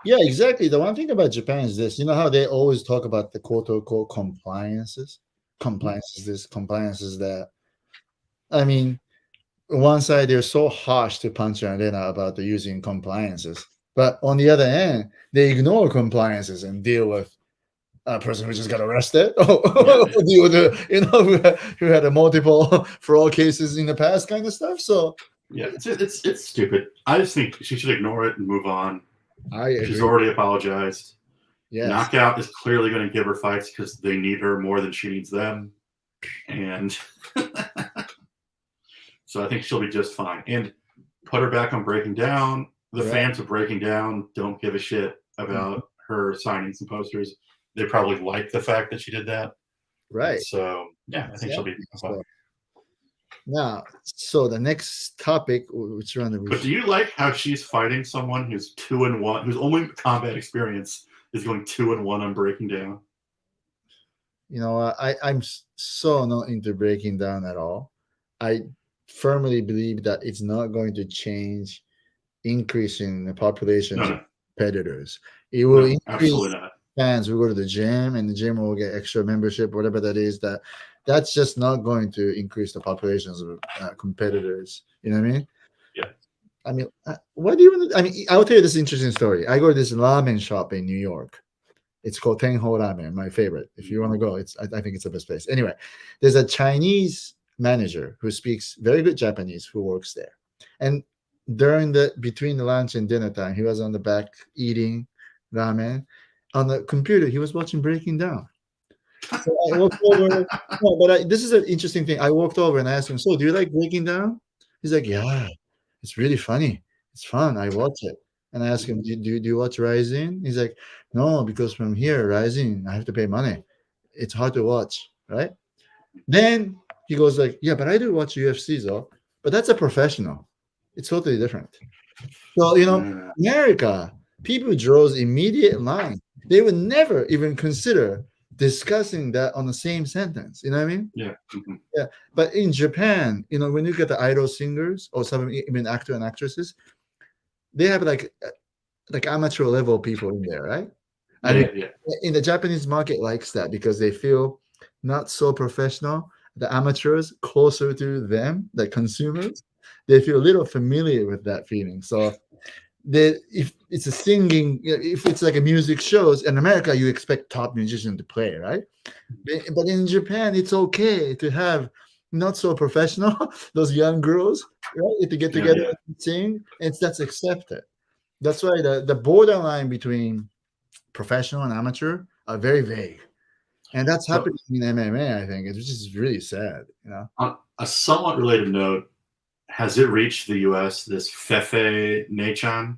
yeah, exactly. The one thing about Japan is this: how they always talk about the quote unquote compliances that. I mean. One side, they're so harsh to Panchan Rina about the using compliances, but on the other hand, they ignore compliances and deal with A person who just got arrested, who had a multiple fraud cases in the past, kind of stuff. So yeah, it's stupid. I just think she should ignore it and move on. I agree. She's already apologized. Yes. Knockout is clearly going to give her fights because they need her more than she needs them, and so I think she'll be just fine. And put her back on Breaking Down. The fans of Breaking Down don't give a shit about her signing some posters. They probably like the fact that she did that. Right. So yeah, I think she'll be fine. Now, so the next topic, which one? But do you like how she's fighting someone who's 2-1, whose only combat experience is going 2-1 on Breaking Down? You know, I'm so not into Breaking Down at all. I firmly believe that it's not going to change increasing the population of competitors. It will increase fans who go to the gym, and the gym will get extra membership, whatever that is. That's just not going to increase the populations of competitors. You know what I mean? Yeah. I mean, what do you want to? I mean, I'll tell you this interesting story. I go to this ramen shop in New York. It's called Tenho Ramen, my favorite. If you want to go, I think it's the best place. Anyway, there's a Chinese manager who speaks very good Japanese who works there. And between the lunch and dinner time, he was on the back eating ramen. On the computer, he was watching Breaking Down. So I walked over. This is an interesting thing. I walked over and asked him, "So, do you like Breaking Down?" He's like, "Yeah, it's really funny. It's fun. I watch it." And I asked him, "Do you watch RIZIN?" He's like, "No, because from here, RIZIN, I have to pay money. It's hard to watch, right?" Then he goes like, "Yeah, but I do watch UFC, though. But that's a professional. It's totally different." So, America, people draws immediate line. They would never even consider discussing that on the same sentence. You know what I mean? Yeah. Yeah. But in Japan, when you get the idol singers or some even actor and actresses, they have like amateur level people in there, right? In the Japanese market likes that because they feel not so professional. The amateurs closer to them, the consumers, they feel a little familiar with that feeling. So if it's a singing, if it's like a music shows in America, you expect top musician to play, right? But in Japan, it's okay to have not so professional those young girls, right? To get together and sing, and that's accepted. That's why the borderline between professional and amateur are very vague, and that's happening in MMA. I think it's just really sad. On a somewhat related note, has it reached the U.S. this Fefe Nechan?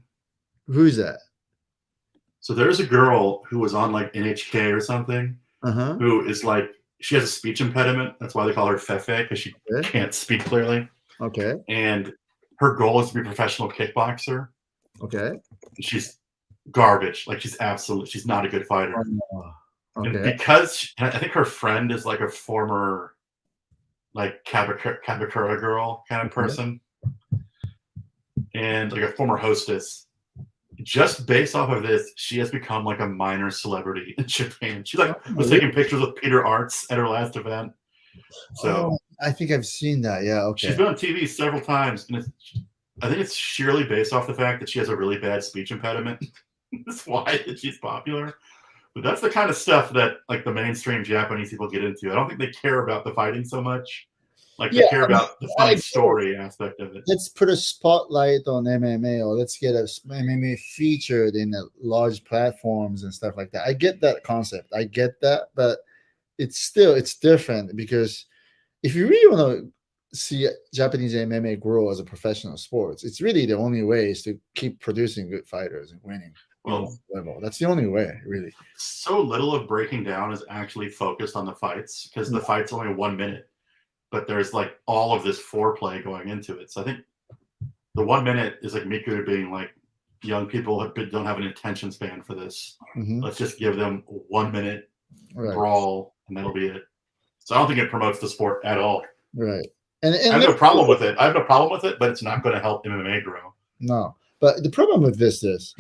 Who's that? So there's a girl who was on like NHK or something, who is like, she has a speech impediment. That's why they call her Fefe, because she can't speak clearly. Okay. And her goal is to be a professional kickboxer. Okay. She's garbage. Like she's not a good fighter. Okay. And because I think her friend is like a former like Kabakura girl kind of person, and like a former hostess. Just based off of this, she has become like a minor celebrity in Japan. She was taking pictures with Peter Arts at her last event. So I think I've seen that. Yeah, okay. She's been on TV several times, and I think it's sheerly based off the fact that she has a really bad speech impediment. That's why she's popular. But that's the kind of stuff that like the mainstream Japanese people get into. I don't think they care about the fighting so much. Like they care about the funny story aspect of it. Let's put a spotlight on MMA, or let's get MMA featured in large platforms and stuff like that. I get that concept. I get that, but it's different because if you really want to see Japanese MMA grow as a professional sport, it's really the only way is to keep producing good fighters and winning. Well, level. That's the only way, really. So little of Breaking Down is actually focused on the fights because the fight's only 1 minute. But there's like all of this foreplay going into it. So I think the 1 minute is like Miku being like, young people don't have an attention span for this. Let's just give them 1 minute brawl and that'll be it. So I don't think it promotes the sport at all. Right. And I have no problem with it. I have no problem with it, but it's not going to help MMA grow. No. But the problem with this is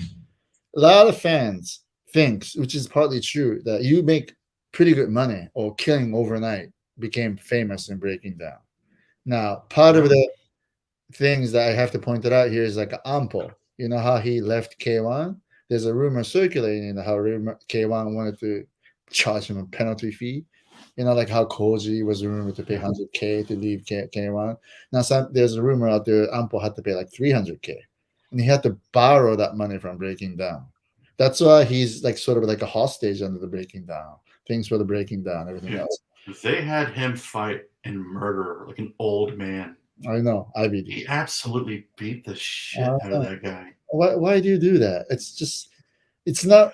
a lot of fans thinks, which is partly true, that you make pretty good money or killing overnight became famous in Breaking Down. Now, part of the things that I have to point it out here is like Ampo. You know how he left K1? There's a rumor circulating how K1 wanted to charge him a penalty fee. You know, like how Koji was rumored to pay 100K to leave K1. Now, there's a rumor out there Ampo had to pay like 300K, and he had to borrow that money from Breaking Down. That's why he's like sort of like a hostage under the Breaking Down. Things for the Breaking Down, everything else. They had him fight and murder like an old man. I know, IBD. He absolutely beat the shit out of that guy. Why do you do that? It's not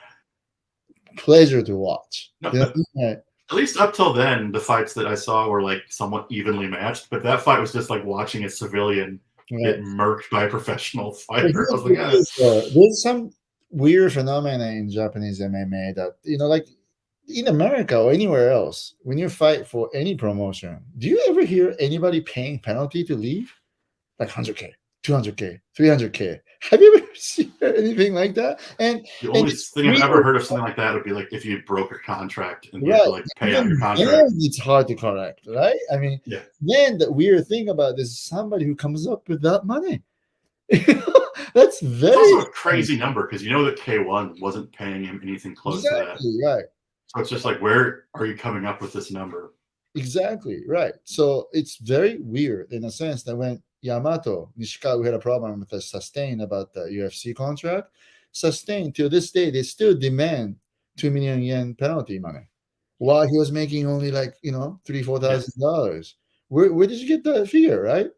pleasure to watch. No, at least up till then, the fights that I saw were like somewhat evenly matched. But that fight was just like watching a civilian get murked by a professional fighter. I was like, there's some weird phenomena in Japanese MMA that, you know, like in America or anywhere else, when you fight for any promotion, do you ever hear anybody paying penalty to leave? Like 100K, 200K, 300K. Have you ever seen anything like that? And the only thing I've ever heard of something like that would be like if you broke a contract and you had to like pay out your contract. It's hard to correct, right? I mean, then the weird thing about this is somebody who comes up with that money. That's very it's also a crazy number because you know that K1 wasn't paying him anything close to that. Right. So it's just like, where are you coming up with this number? Exactly, right. So it's very weird in a sense that when Yamato, Nishikawa had a problem with the Sustain about the UFC contract. Sustain, till this day, they still demand 2 million yen penalty money, while he was making only like, you know, $3,000-$4,000. Where did you get that figure, right?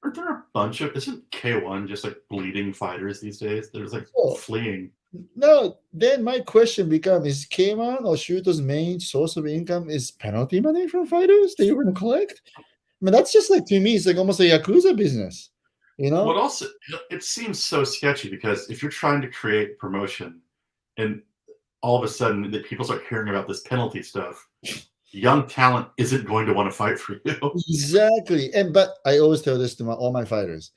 Aren't there a bunch of, isn't K1 just like bleeding fighters these days? There's like fleeing. No, then my question becomes, is K1 or Shuto's main source of income is penalty money from fighters that you're going to collect? I mean, that's just like, to me, it's like almost a Yakuza business, you know? Well, also, it seems so sketchy because if you're trying to create promotion and all of a sudden that people start hearing about this penalty stuff, young talent isn't going to want to fight for you. Exactly. But I always tell this to all my fighters.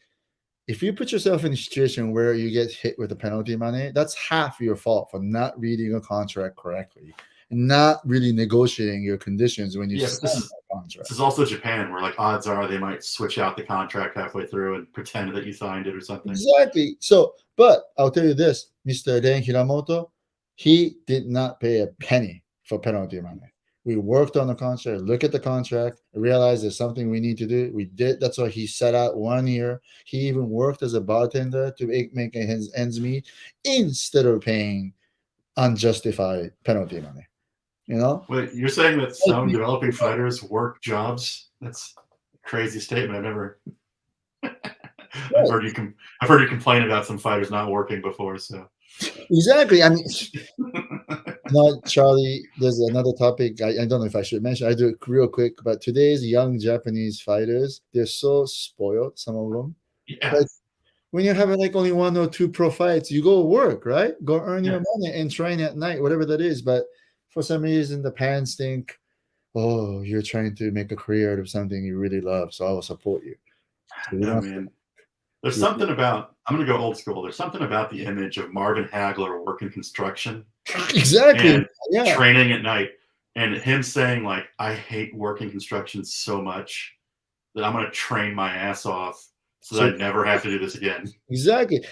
If you put yourself in a situation where you get hit with the penalty money, that's half your fault for not reading a contract correctly. Not really negotiating your conditions when you sign a contract. This is also Japan, where like odds are they might switch out the contract halfway through and pretend that you signed it or something. Exactly. So, but I'll tell you this, Mr. Ren Hiramoto, he did not pay a penny for penalty money. We worked on the contract, look at the contract, realized there's something we need to do. We did. That's why he set out 1 year. He even worked as a bartender to make his ends meet instead of paying unjustified penalty money. You know? Wait, you're saying that some developing fighters work jobs? That's a crazy statement. I've never. I've heard you complain about some fighters not working before. So exactly. I mean, no, Charlie. There's another topic. I don't know if I should mention. I do it real quick. But today's young Japanese fighters, they're so spoiled. Some of them. Yeah. But when you're having like only 1 or 2 pro fights, you go work, right? Go earn your money and train at night, whatever that is. But for some reason, the parents think, oh, you're trying to make a career out of something you really love, so I will support you. No, man. There's something about, I'm going to go old school. There's something about the image of Marvin Hagler working construction. Exactly. And training at night. And him saying, like, I hate working construction so much that I'm going to train my ass off so that I never have to do this again. Exactly.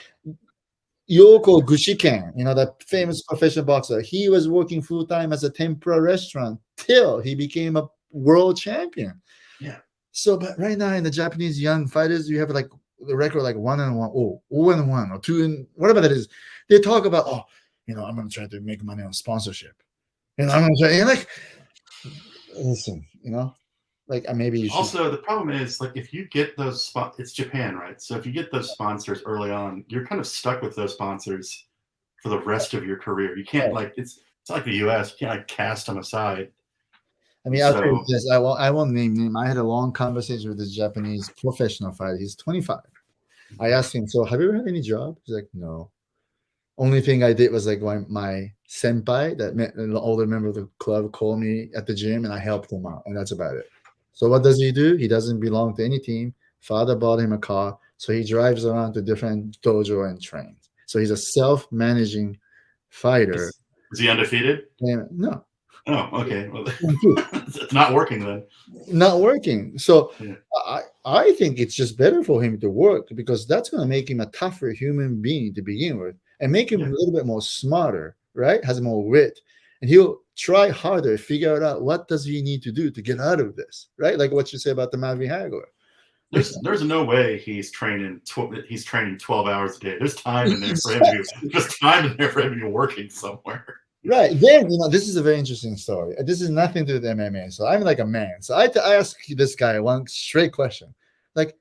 Yoko Gushiken, you know, that famous professional boxer, he was working full-time as a tempura restaurant till he became a world champion. Yeah. So, but right now in the Japanese young fighters, you have like the record like 1-1, or 1-1, or 2, whatever that is. They talk about, oh, you know, I'm going to try to make money on sponsorship. And I'm going to try, and like, listen, you know, like maybe you should. Also, the problem is, like, if you get those it's Japan, right? So if you get those sponsors early on, you're kind of stuck with those sponsors for the rest of your career. You can't like it's like the US. You can't like cast them aside. I mean, I'll tell you this. I won't name him. I had a long conversation with this Japanese professional fighter. He's 25. I asked him, so have you ever had any job? He's like, no. Only thing I did was like when my senpai, an older member of the club, called me at the gym and I helped him out, and that's about it. So what does he do? He doesn't belong to any team. Father bought him a car, so he drives around to different dojo and trains. So he's a self-managing fighter. Is he undefeated? No. Oh, okay. Well, it's not working then. Not working. So I think it's just better for him to work because that's going to make him a tougher human being to begin with and make him a little bit more smarter, right? Has more wit. And he'll try harder, figure out what does he need to do to get out of this, right? Like what you say about the Marvin Hagler. There's no way he's training 12 hours a day. There's time in there for him to be working somewhere. Right. Then, this is a very interesting story. This is nothing to do with MMA. So I'm like a man. So I ask this guy one straight question. Like,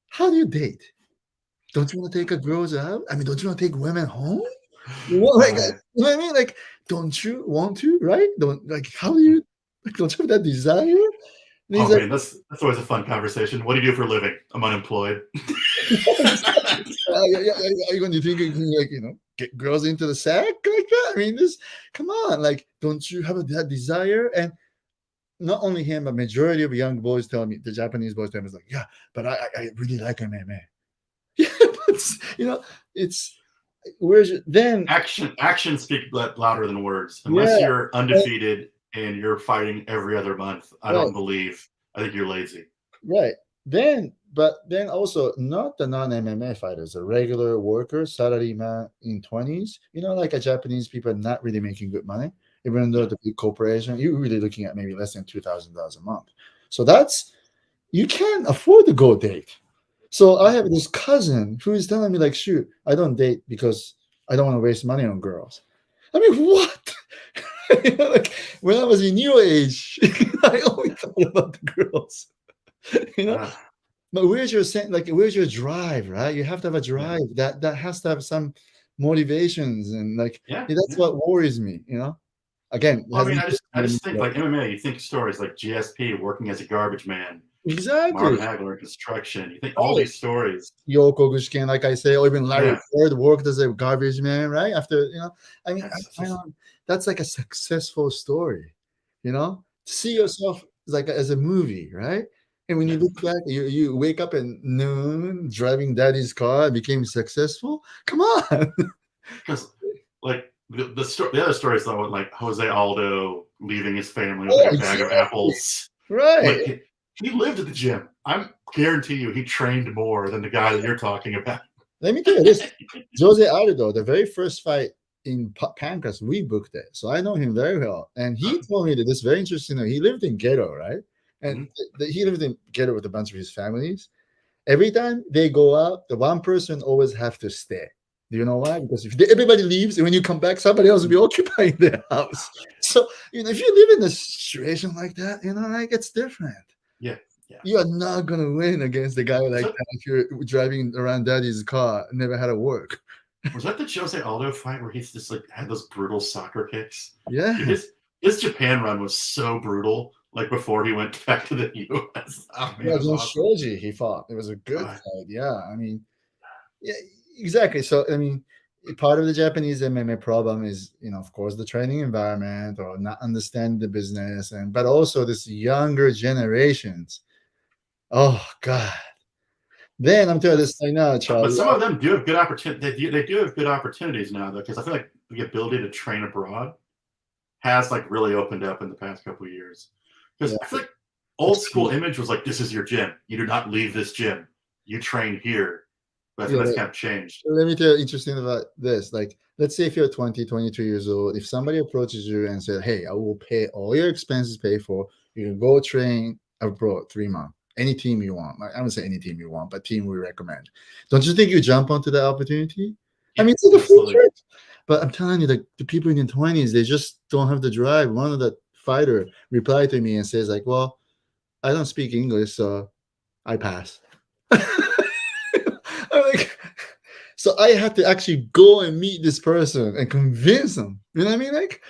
how do you date? Don't you want to take a girls out? I mean, don't you want to take women home? Like, you know what I mean? Like, don't you want to, right? How do you, don't you have that desire? Oh man, that's always a fun conversation. What do you do for a living? I'm unemployed. Are you going to think you can, get girls into the sack like that? I mean, come on, like, don't you have that desire? And not only him, but majority of young boys tell me, the Japanese boys tell me, like, yeah, but I really like MMA. Yeah, but it's then action speak louder than words. Unless you're undefeated and you're fighting every other month, I don't believe. I think you're lazy. Right. But then also not the non-MMA fighters, the regular workers, salaryman in 20s, like a Japanese people are not really making good money, even though the big corporation, you're really looking at maybe less than $2,000 a month. So you can't afford to go date. So I have this cousin who is telling me, like, shoot, I don't date because I don't want to waste money on girls. I mean, what? Like when I was in your age, I always thought about the girls. But where's your drive, right? You have to have a drive that has to have some motivations, and that's what worries me. Again, I mean, I just think like MMA. You think stories like GSP working as a garbage man. Exactly. Marvin Hagler in construction. You think all these stories. Yoko Gushkin, like I say, or even Larry Ford worked as a garbage man, right? After, I mean, that's like a successful story, see yourself like as a movie, right? And when you look back, you wake up at noon driving daddy's car and became successful. Come on. Because like the other stories though, like Jose Aldo leaving his family with a bag of apples. Right. Like, he lived at the gym. I guarantee you he trained more than the guy that you're talking about. Let me tell you this. Jose Aldo, the very first fight in Panchan, we booked it. So I know him very well. And he told me that this very interesting. He lived in ghetto, right? And he lived in ghetto with a bunch of his families. Every time they go out, the one person always have to stay. Do you know why? Because if everybody leaves, and when you come back, somebody else will be occupying their house. So, if you live in a situation like that, it's different. Yeah. You are not going to win against a guy like that if you're driving around daddy's car, never had to work. Was that the Jose Aldo fight where he's just like had those brutal soccer kicks? Yeah. His Japan run was so brutal. Like before he went back to the U.S. Oh, man, against Shoji, he fought. It was a good fight. Yeah, I mean, yeah, exactly. So, I mean, part of the Japanese MMA problem is, of course, the training environment or not understanding the business, but also this younger generations. Oh God. Then I'm telling you this thing now, Charlie. But some of them do have good opportunities. They do have good opportunities now, though, because I feel like the ability to train abroad has like really opened up in the past couple of years. Because I feel like old school image was like, this is your gym. You do not leave this gym. You train here. But I think that's kind of changed. Let me tell you interesting about this. Like, let's say if you're 20, 22 years old, if somebody approaches you and said, hey, I will pay all your expenses paid for, you can go train abroad 3 months. Any team you want. I wouldn't say any team you want, but team we recommend. Don't you think you jump onto that opportunity? Yeah, I mean, it's like a full trip. But I'm telling you, the people in their 20s, they just don't have the drive. One of the fighter replied to me and says, like, well, I don't speak English, so I pass. I'm like, so I had to actually go and meet this person and convince them. You know what I mean? Like,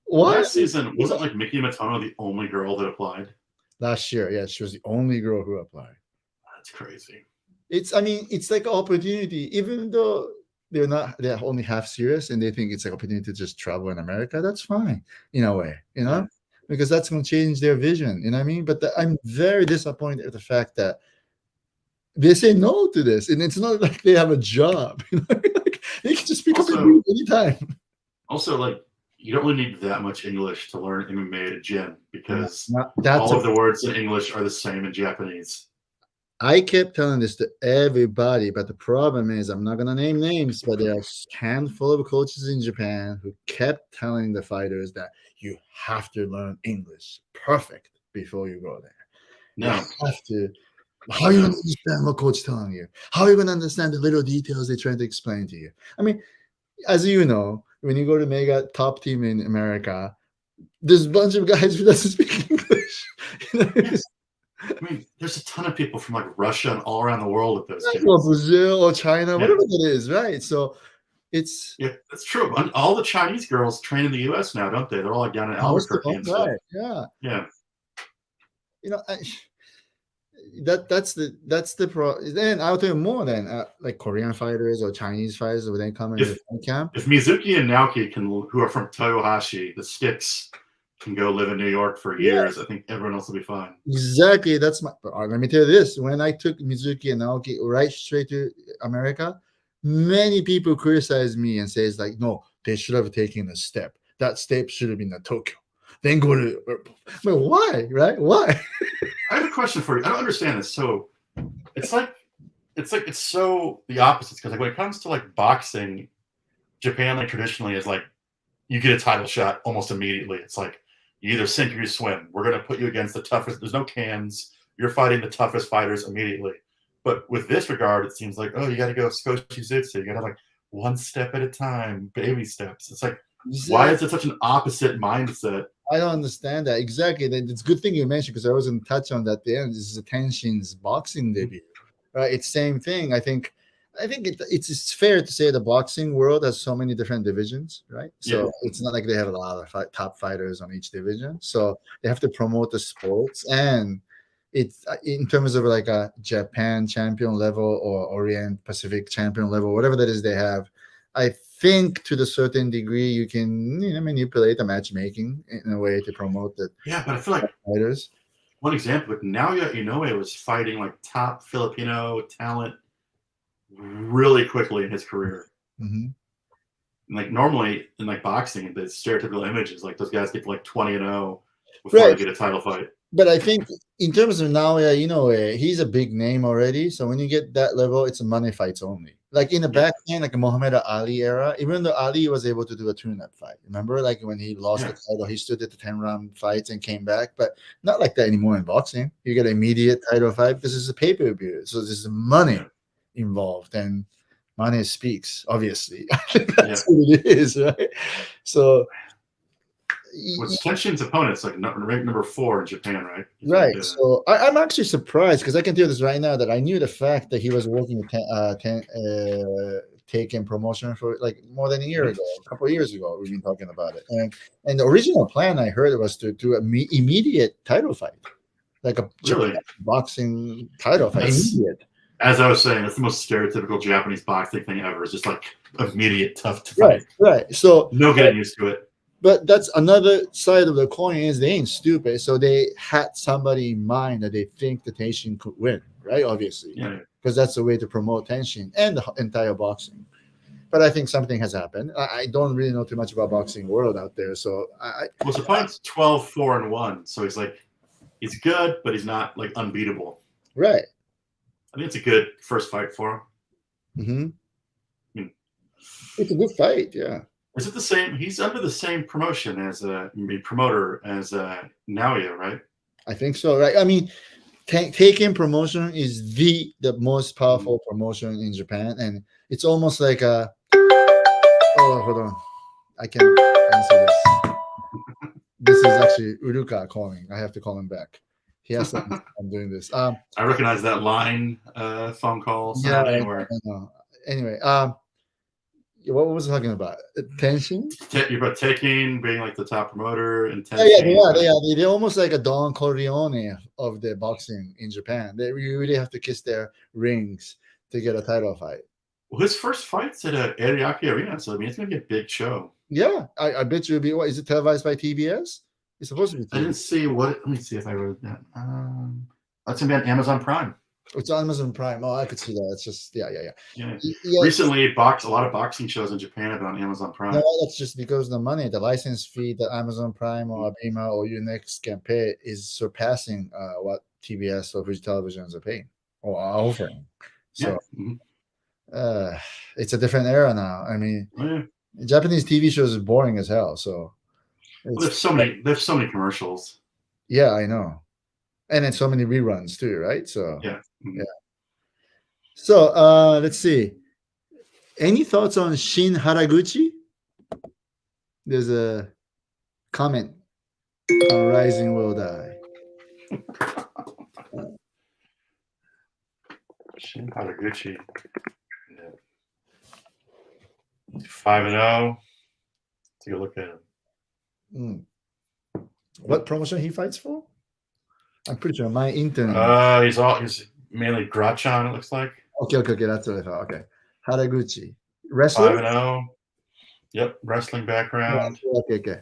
why? Last season, wasn't like Miki Matono the only girl that applied? Last year, yeah, she was the only girl who applied. That's crazy. It's like an opportunity, even though they're only half serious and they think it's an opportunity to just travel in America. That's fine in a way, because that's going to change their vision. You know what I mean? But I'm very disappointed at the fact that they say no to this, and it's not like they have a job. Like, they can just pick up and do it anytime. Also, like, you don't really need that much English to learn MMA at a gym because all of the words in English are the same in Japanese. I kept telling this to everybody, but the problem is I'm not gonna name names, but there are a handful of coaches in Japan who kept telling the fighters that you have to learn English perfect before you go there. You No, have to. How are you no. going to understand what coach telling you? How are you going to understand the little details they're trying to explain to you? I mean, as you know, when you go to mega top team in America, there's a bunch of guys who doesn't speak English. You know, Yeah. I mean, there's a ton of people from like Russia and all around the world with those or gyms. Brazil or China, Yeah, whatever it is, right? So it's yeah, that's true. And all the Chinese girls train in the U.S. now, don't they? They're all like down in most of Albuquerque them, and stuff. right? Yeah, Yeah, you know, that's the pro. Then I'll tell you more. Then like Korean fighters or Chinese fighters when they come in the if fight camp. if Mizuki and Naoki can, who are from Toyohashi, the Sticks, can go live in New York for years, I think everyone else will be fine. Exactly. That's my. Let me tell you this: when I took Mizuki and Naoki right straight to America, many people criticize me and says like, "No, they should have taken a step. That step should have been at Tokyo. Then go to." But why? Right? Why? I have a question for you. I don't understand this. So it's like it's so the opposites because like when it comes to like boxing, Japan like traditionally is like you get a title shot almost immediately. It's like you either sink or you swim. We're gonna put you against the toughest. There's no cans. You're fighting the toughest fighters immediately. But with this regard, it seems like oh, you got to go Skoshizutsu. You got to like one step at a time, baby steps. It's like why is it such an opposite mindset? I don't understand that exactly. It's a good thing you mentioned because I wasn't touch on that. At the end, this is Tenshin's boxing debut, right? It's same thing. I think it's fair to say the boxing world has so many different divisions, right? So Yeah, it's not like they have a lot of top fighters on each division. So they have to promote the sports, and it's in terms of like a Japan champion level or Orient Pacific champion level, whatever that is they have. I think to the certain degree you can manipulate the matchmaking in a way to promote the yeah, but I feel like fighters. one example, like Naoya Inoue was fighting like top Filipino talent really quickly in his career. Hmm. And like normally in like boxing, the stereotypical image is like those guys get to like 20-0 before Right. they get a title fight. But I think in terms of Naoya, he's a big name already. So when you get that level, it's money fights only. Like in the Yeah, back then, like a Muhammad Ali era, even though Ali was able to do a tune-up fight. Remember, like when he lost the yeah, title, he stood at the 10-round fights and came back. But not like that anymore in boxing. You get an immediate title fight because it's a pay-per-view. So there's money yeah, involved, and money speaks, obviously. I think yeah. that's what it is, right? So What's Tenshin's opponent's like ranked number 4 in Japan, right? He's like, right. So I'm actually surprised because I can tell you this right now that I knew the fact that he was working with Taken Promotion for like more than a year ago, a couple of years ago. We've been talking about it, and the original plan I heard was to do an immediate title fight, like a Japan really, boxing title fight, that's immediate. as I was saying, that's the most stereotypical Japanese boxing thing ever. It's just like immediate, tough to Right, fight. right. So, No getting used to it. but that's another side of the coin is they ain't stupid. So they had somebody in mind that they think the Tenshin could win, right? Obviously, Yeah. because that's the way to promote Tenshin and the entire boxing. But I think something has happened. I don't really know too much about boxing world out there, so Well, his opponent's 12-4-1, so he's like he's good, but he's not like unbeatable. right. I think it's a good first fight for him. Hmm. I mean, It's a good fight, yeah. is it the same? He's under the same promotion as promoter as Naoya, right? I think so, right? I mean, Taken Promotion is the most powerful promotion in Japan, and it's almost like a. Oh, hold on, I can answer this. This is actually Uruka calling. I have to call him back. He has to. I'm doing this. I recognize that line phone call Yeah, I sounding where know. Anyway, what was I talking about? Tension? you're about taking being like the top promoter and Yeah, yeah, Tenshin. they're almost like a Don Corleone of the boxing in Japan. You really have to kiss their rings to get a title fight. Well, his first fight's at Ariake Arena, so I mean it's gonna be a big show. Yeah, I bet you it'll be. What is it televised by TBS? It's supposed to be. I didn't see what. Let me see if I wrote that. That's gonna be on Amazon Prime. It's on Amazon Prime. Oh, I could see that. It's just yeah. Yeah. Yeah, Recently, a lot of boxing shows in Japan have been on Amazon Prime. no, that's just because the money, the license fee that Amazon Prime or Abema or Unix can pay is surpassing what TBS or Fuji televisions are paying. or are offering. So Yeah. it's a different era now. I mean, Japanese TV shows is boring as hell. So well, there's so many commercials. Yeah, I know, and then so many reruns too, right? So yeah. So let's see. Any thoughts on Shin Haraguchi? There's a comment on Rising Will Die. Shin Haraguchi. 5-0. Take a look at him. What promotion he fights for? I'm pretty sure my intern. He's mainly Grachan, it looks like. Okay, that's what I thought. Okay. Haraguchi. Wrestler? 5-0. Yep, wrestling background. Okay.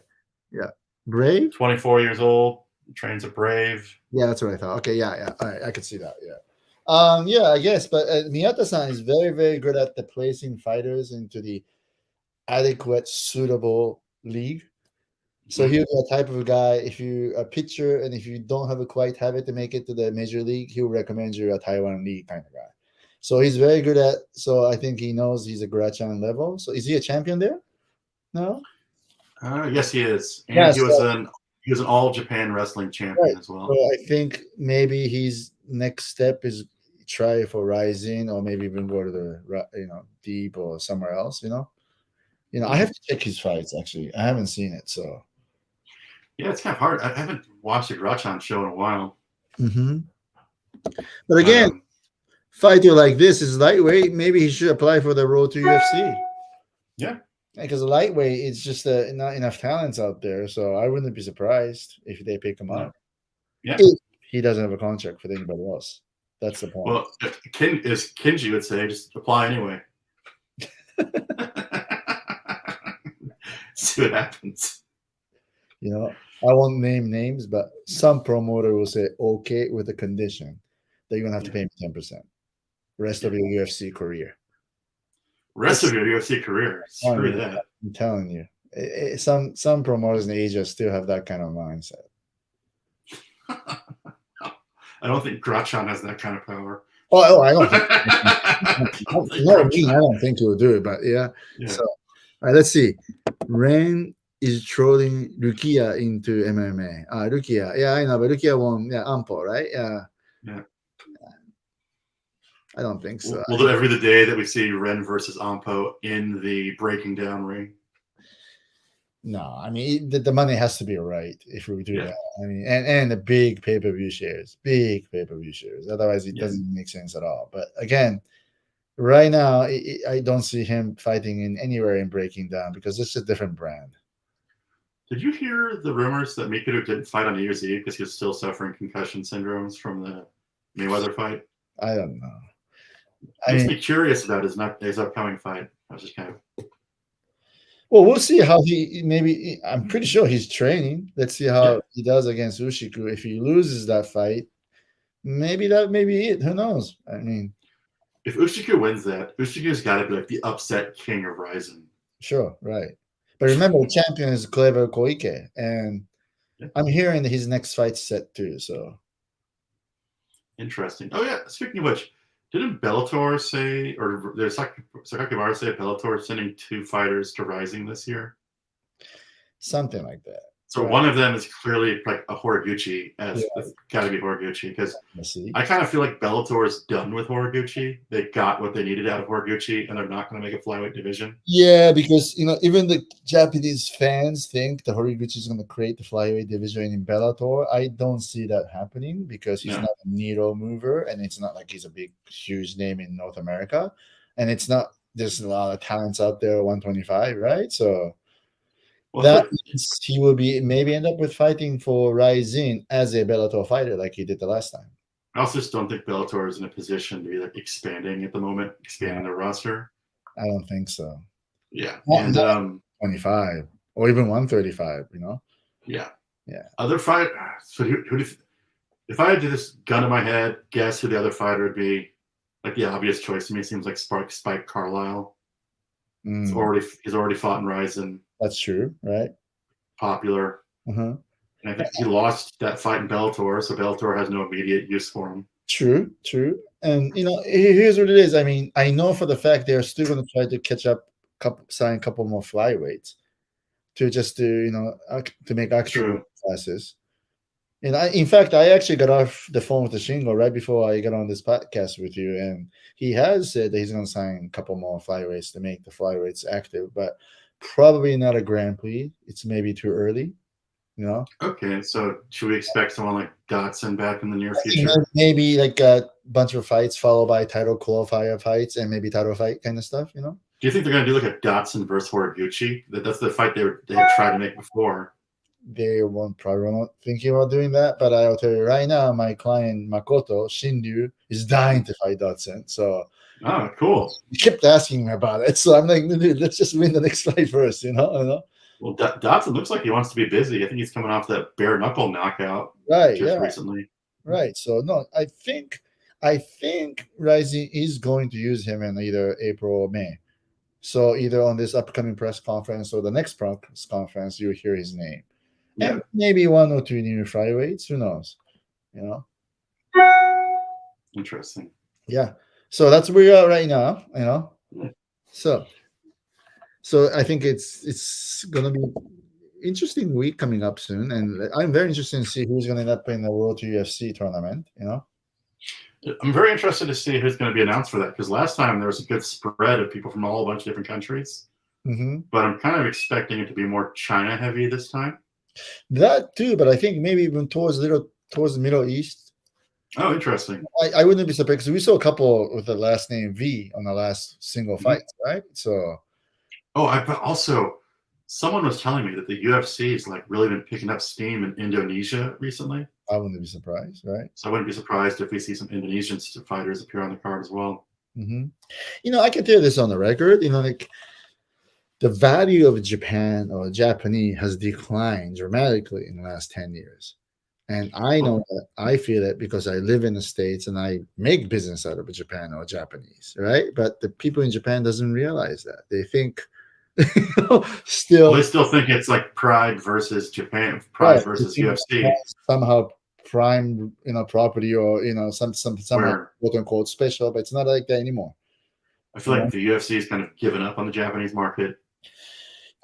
Yeah. Brave? 24 years old. Trains at Brave. Yeah, that's what I thought. Okay, yeah. All right, I could see that. Yeah. Yeah, I guess. But Miyata-san is very, very good at the placing fighters into the adequate, suitable league. So he'll be a type of guy. If you're a pitcher and if you don't have a quite habit to make it to the major league, he'll recommend you a Taiwan league kind of guy. So he's very good at. So I think he knows he's a Grachan level. So is he a champion there? No. Yes, he is. And he was an All Japan Wrestling champion as well. So I think maybe his next step is try for RIZIN or maybe even go to the Deep or somewhere else. I have to check his fights. Actually, I haven't seen it. So. Yeah, it's kind of hard. I haven't watched a Grachan show in a while. But again, fighter like this is lightweight. Maybe he should apply for the road to UFC. Yeah. Because lightweight, it's just not enough talents out there. So I wouldn't be surprised if they pick him up. Yeah. If he doesn't have a contract with anybody else. That's the point. Well, as Kenji would say, just apply anyway. See what happens. I won't name names, but some promoter will say, okay, with the condition that you're going to have to pay me 10%. Rest of your UFC career. Screw that. I'm telling you. Some promoters in Asia still have that kind of mindset. I don't think Grachan has that kind of power. Oh, I don't think I don't think he will do it, but yeah. So, all right, let's see. Ren is trolling Rukia into MMA. Rukia. Yeah, I know, but Rukia won Ampo, right? Yeah. I don't think so. We'll do every day that we see Ren versus Ampo in the breaking down ring. No, I mean the money has to be right if we do that. I mean, and the big pay-per-view shares. Otherwise, it doesn't make sense at all. But again, right now, I don't see him fighting in anywhere in breaking down because it's a different brand. Did you hear the rumors that Mikado didn't fight on New Year's Eve because he was still suffering concussion syndromes from the Mayweather fight? I don't know. Makes me curious about his upcoming fight. I was just kind of. Well, we'll see how I'm pretty sure he's training. Let's see how he does against Ushiku. If he loses that fight, maybe that may be it. Who knows? I mean, if Ushiku wins that, Ushiku's got to be like the upset king of RIZIN. Sure, right. But remember, the champion is Clever Koike, and I'm hearing that his next fight's set too. So interesting. Oh yeah. Speaking of which, didn't Bellator say, or there's Sakakibara say Bellator is sending 2 fighters to RIZIN this year? Something like that. So one of them is clearly like a Horiguchi, it's got to be Horiguchi, because I kind of feel like Bellator is done with Horiguchi. They got what they needed out of Horiguchi, and they're not going to make a flyweight division. Yeah, because even the Japanese fans think the Horiguchi is going to create the flyweight division in Bellator. I don't see that happening because he's not a needle mover, and it's not like he's a big, huge name in North America, and it's not. There's a lot of talents out there, 125, right? So. That means he will maybe end up with fighting for RIZIN as a Bellator fighter like he did the last time. I also just don't think Bellator is in a position to be like expanding at the moment, expanding their roster. I don't think so. Yeah. And 25 or even 135, Yeah. Other fight. So if I had to just gun in my head, guess who the other fighter would be, like the obvious choice to me seems like Spike Carlisle. He's already fought in RIZIN. That's true, right? Popular. And I think he lost that fight in Bellator, so Bellator has no immediate use for him. True. And here's what it is. I mean, I know for the fact they're still going to try to catch up, sign a couple more flyweights to just to make actual classes. And in fact, I actually got off the phone with the Shingo right before I got on this podcast with you, and he has said that he's going to sign a couple more flyweights to make the flyweights active, but probably not a Grand Prix. It's maybe too early, Okay, so should we expect someone like DAZN back in the near future? Maybe like a bunch of fights followed by title qualifier fights and maybe title fight kind of stuff, Do you think they're going to do like a DAZN versus Horiguchi? That's the fight they had tried to make before. They probably not thinking about doing that, but I'll tell you right now, my client Makoto Shinryu is dying to fight DAZN. So, oh, cool. He kept asking me about it, so I'm like, dude, let's just win the next fight first, Well, DAZN looks like he wants to be busy. I think he's coming off that bare knuckle knockout recently. Right. So no, I think RIZIN is going to use him in either April or May. So either on this upcoming press conference or the next press conference, you'll hear his name. Yeah. And maybe 1 or 2 new flyweights. Who knows? Interesting. Yeah. So that's where we are right now. Yeah. So I think it's gonna be interesting week coming up soon, and I'm very interested to see who's going to end up in the World UFC tournament. I'm very interested to see who's going to be announced for that, because last time there was a good spread of people from a whole bunch of different countries. Mm-hmm. But I'm kind of expecting it to be more China heavy this time. That too, but I think maybe even towards the Middle East. Oh, interesting. I wouldn't be surprised because we saw a couple with the last name V on the last single fight, right? So. Oh, also. Someone was telling me that the UFC has like really been picking up steam in Indonesia recently. I wouldn't be surprised, right? So I wouldn't be surprised if we see some Indonesian fighters appear on the card as well. Mm-hmm. I can tell this on the record. Like the value of Japan or Japanese has declined dramatically in the last 10 years. And I know that I feel it because I live in the States and I make business out of Japan or Japanese, right? But the people in Japan doesn't realize that. They think they still think it's like Pride versus Japan, Pride versus UFC. Somehow prime, property or somehow quote unquote special, but it's not like that anymore. I feel like the UFC is kind of given up on the Japanese market.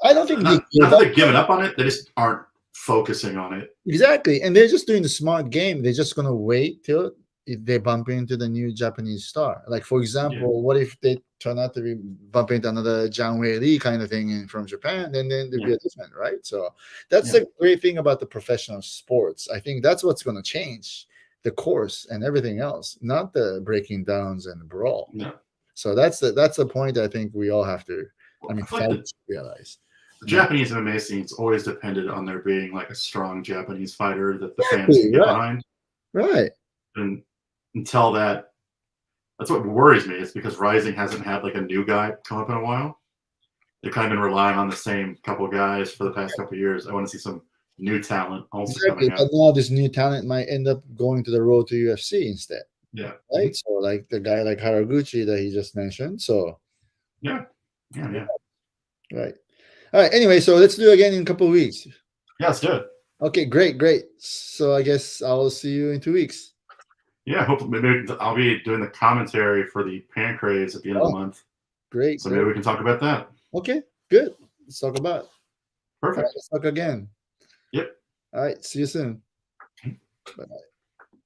I don't think not that they've given up on it; they just aren't focusing on it. Exactly, and they're just doing the smart game. They're just gonna wait till they bump into the new Japanese star. Like for example, what if they turn out to be bumping into another Zhang Weili kind of thing from Japan, then they'd be a different, right? So that's the great thing about the professional sports. I think that's what's going to change the course and everything else, not the breaking downs and the brawl. No. So that's the point I think we all have to, realize. The Japanese MMA scene's always depended on there being like a strong Japanese fighter that the fans can get behind. Right. And until that's what worries me, is because RIZIN hasn't had like a new guy come up in a while. They've kind of been relying on the same couple of guys for the past couple of years. I want to see some new talent also coming up. But now this new talent might end up going to the road to UFC instead. Yeah. Right. So like the guy like Haraguchi that he just mentioned. So. Yeah. Right. All right. Anyway, so let's do it again in a couple of weeks. Yeah, let's do it. Okay, great. So I guess I'll see you in 2 weeks. Yeah, hopefully maybe I'll be doing the commentary for the Pancrase at the end of the month. Great. So maybe we can talk about that. Okay, good. Let's talk about it. Perfect. Right, let's talk again. Yep. All right. See you soon. Bye-bye.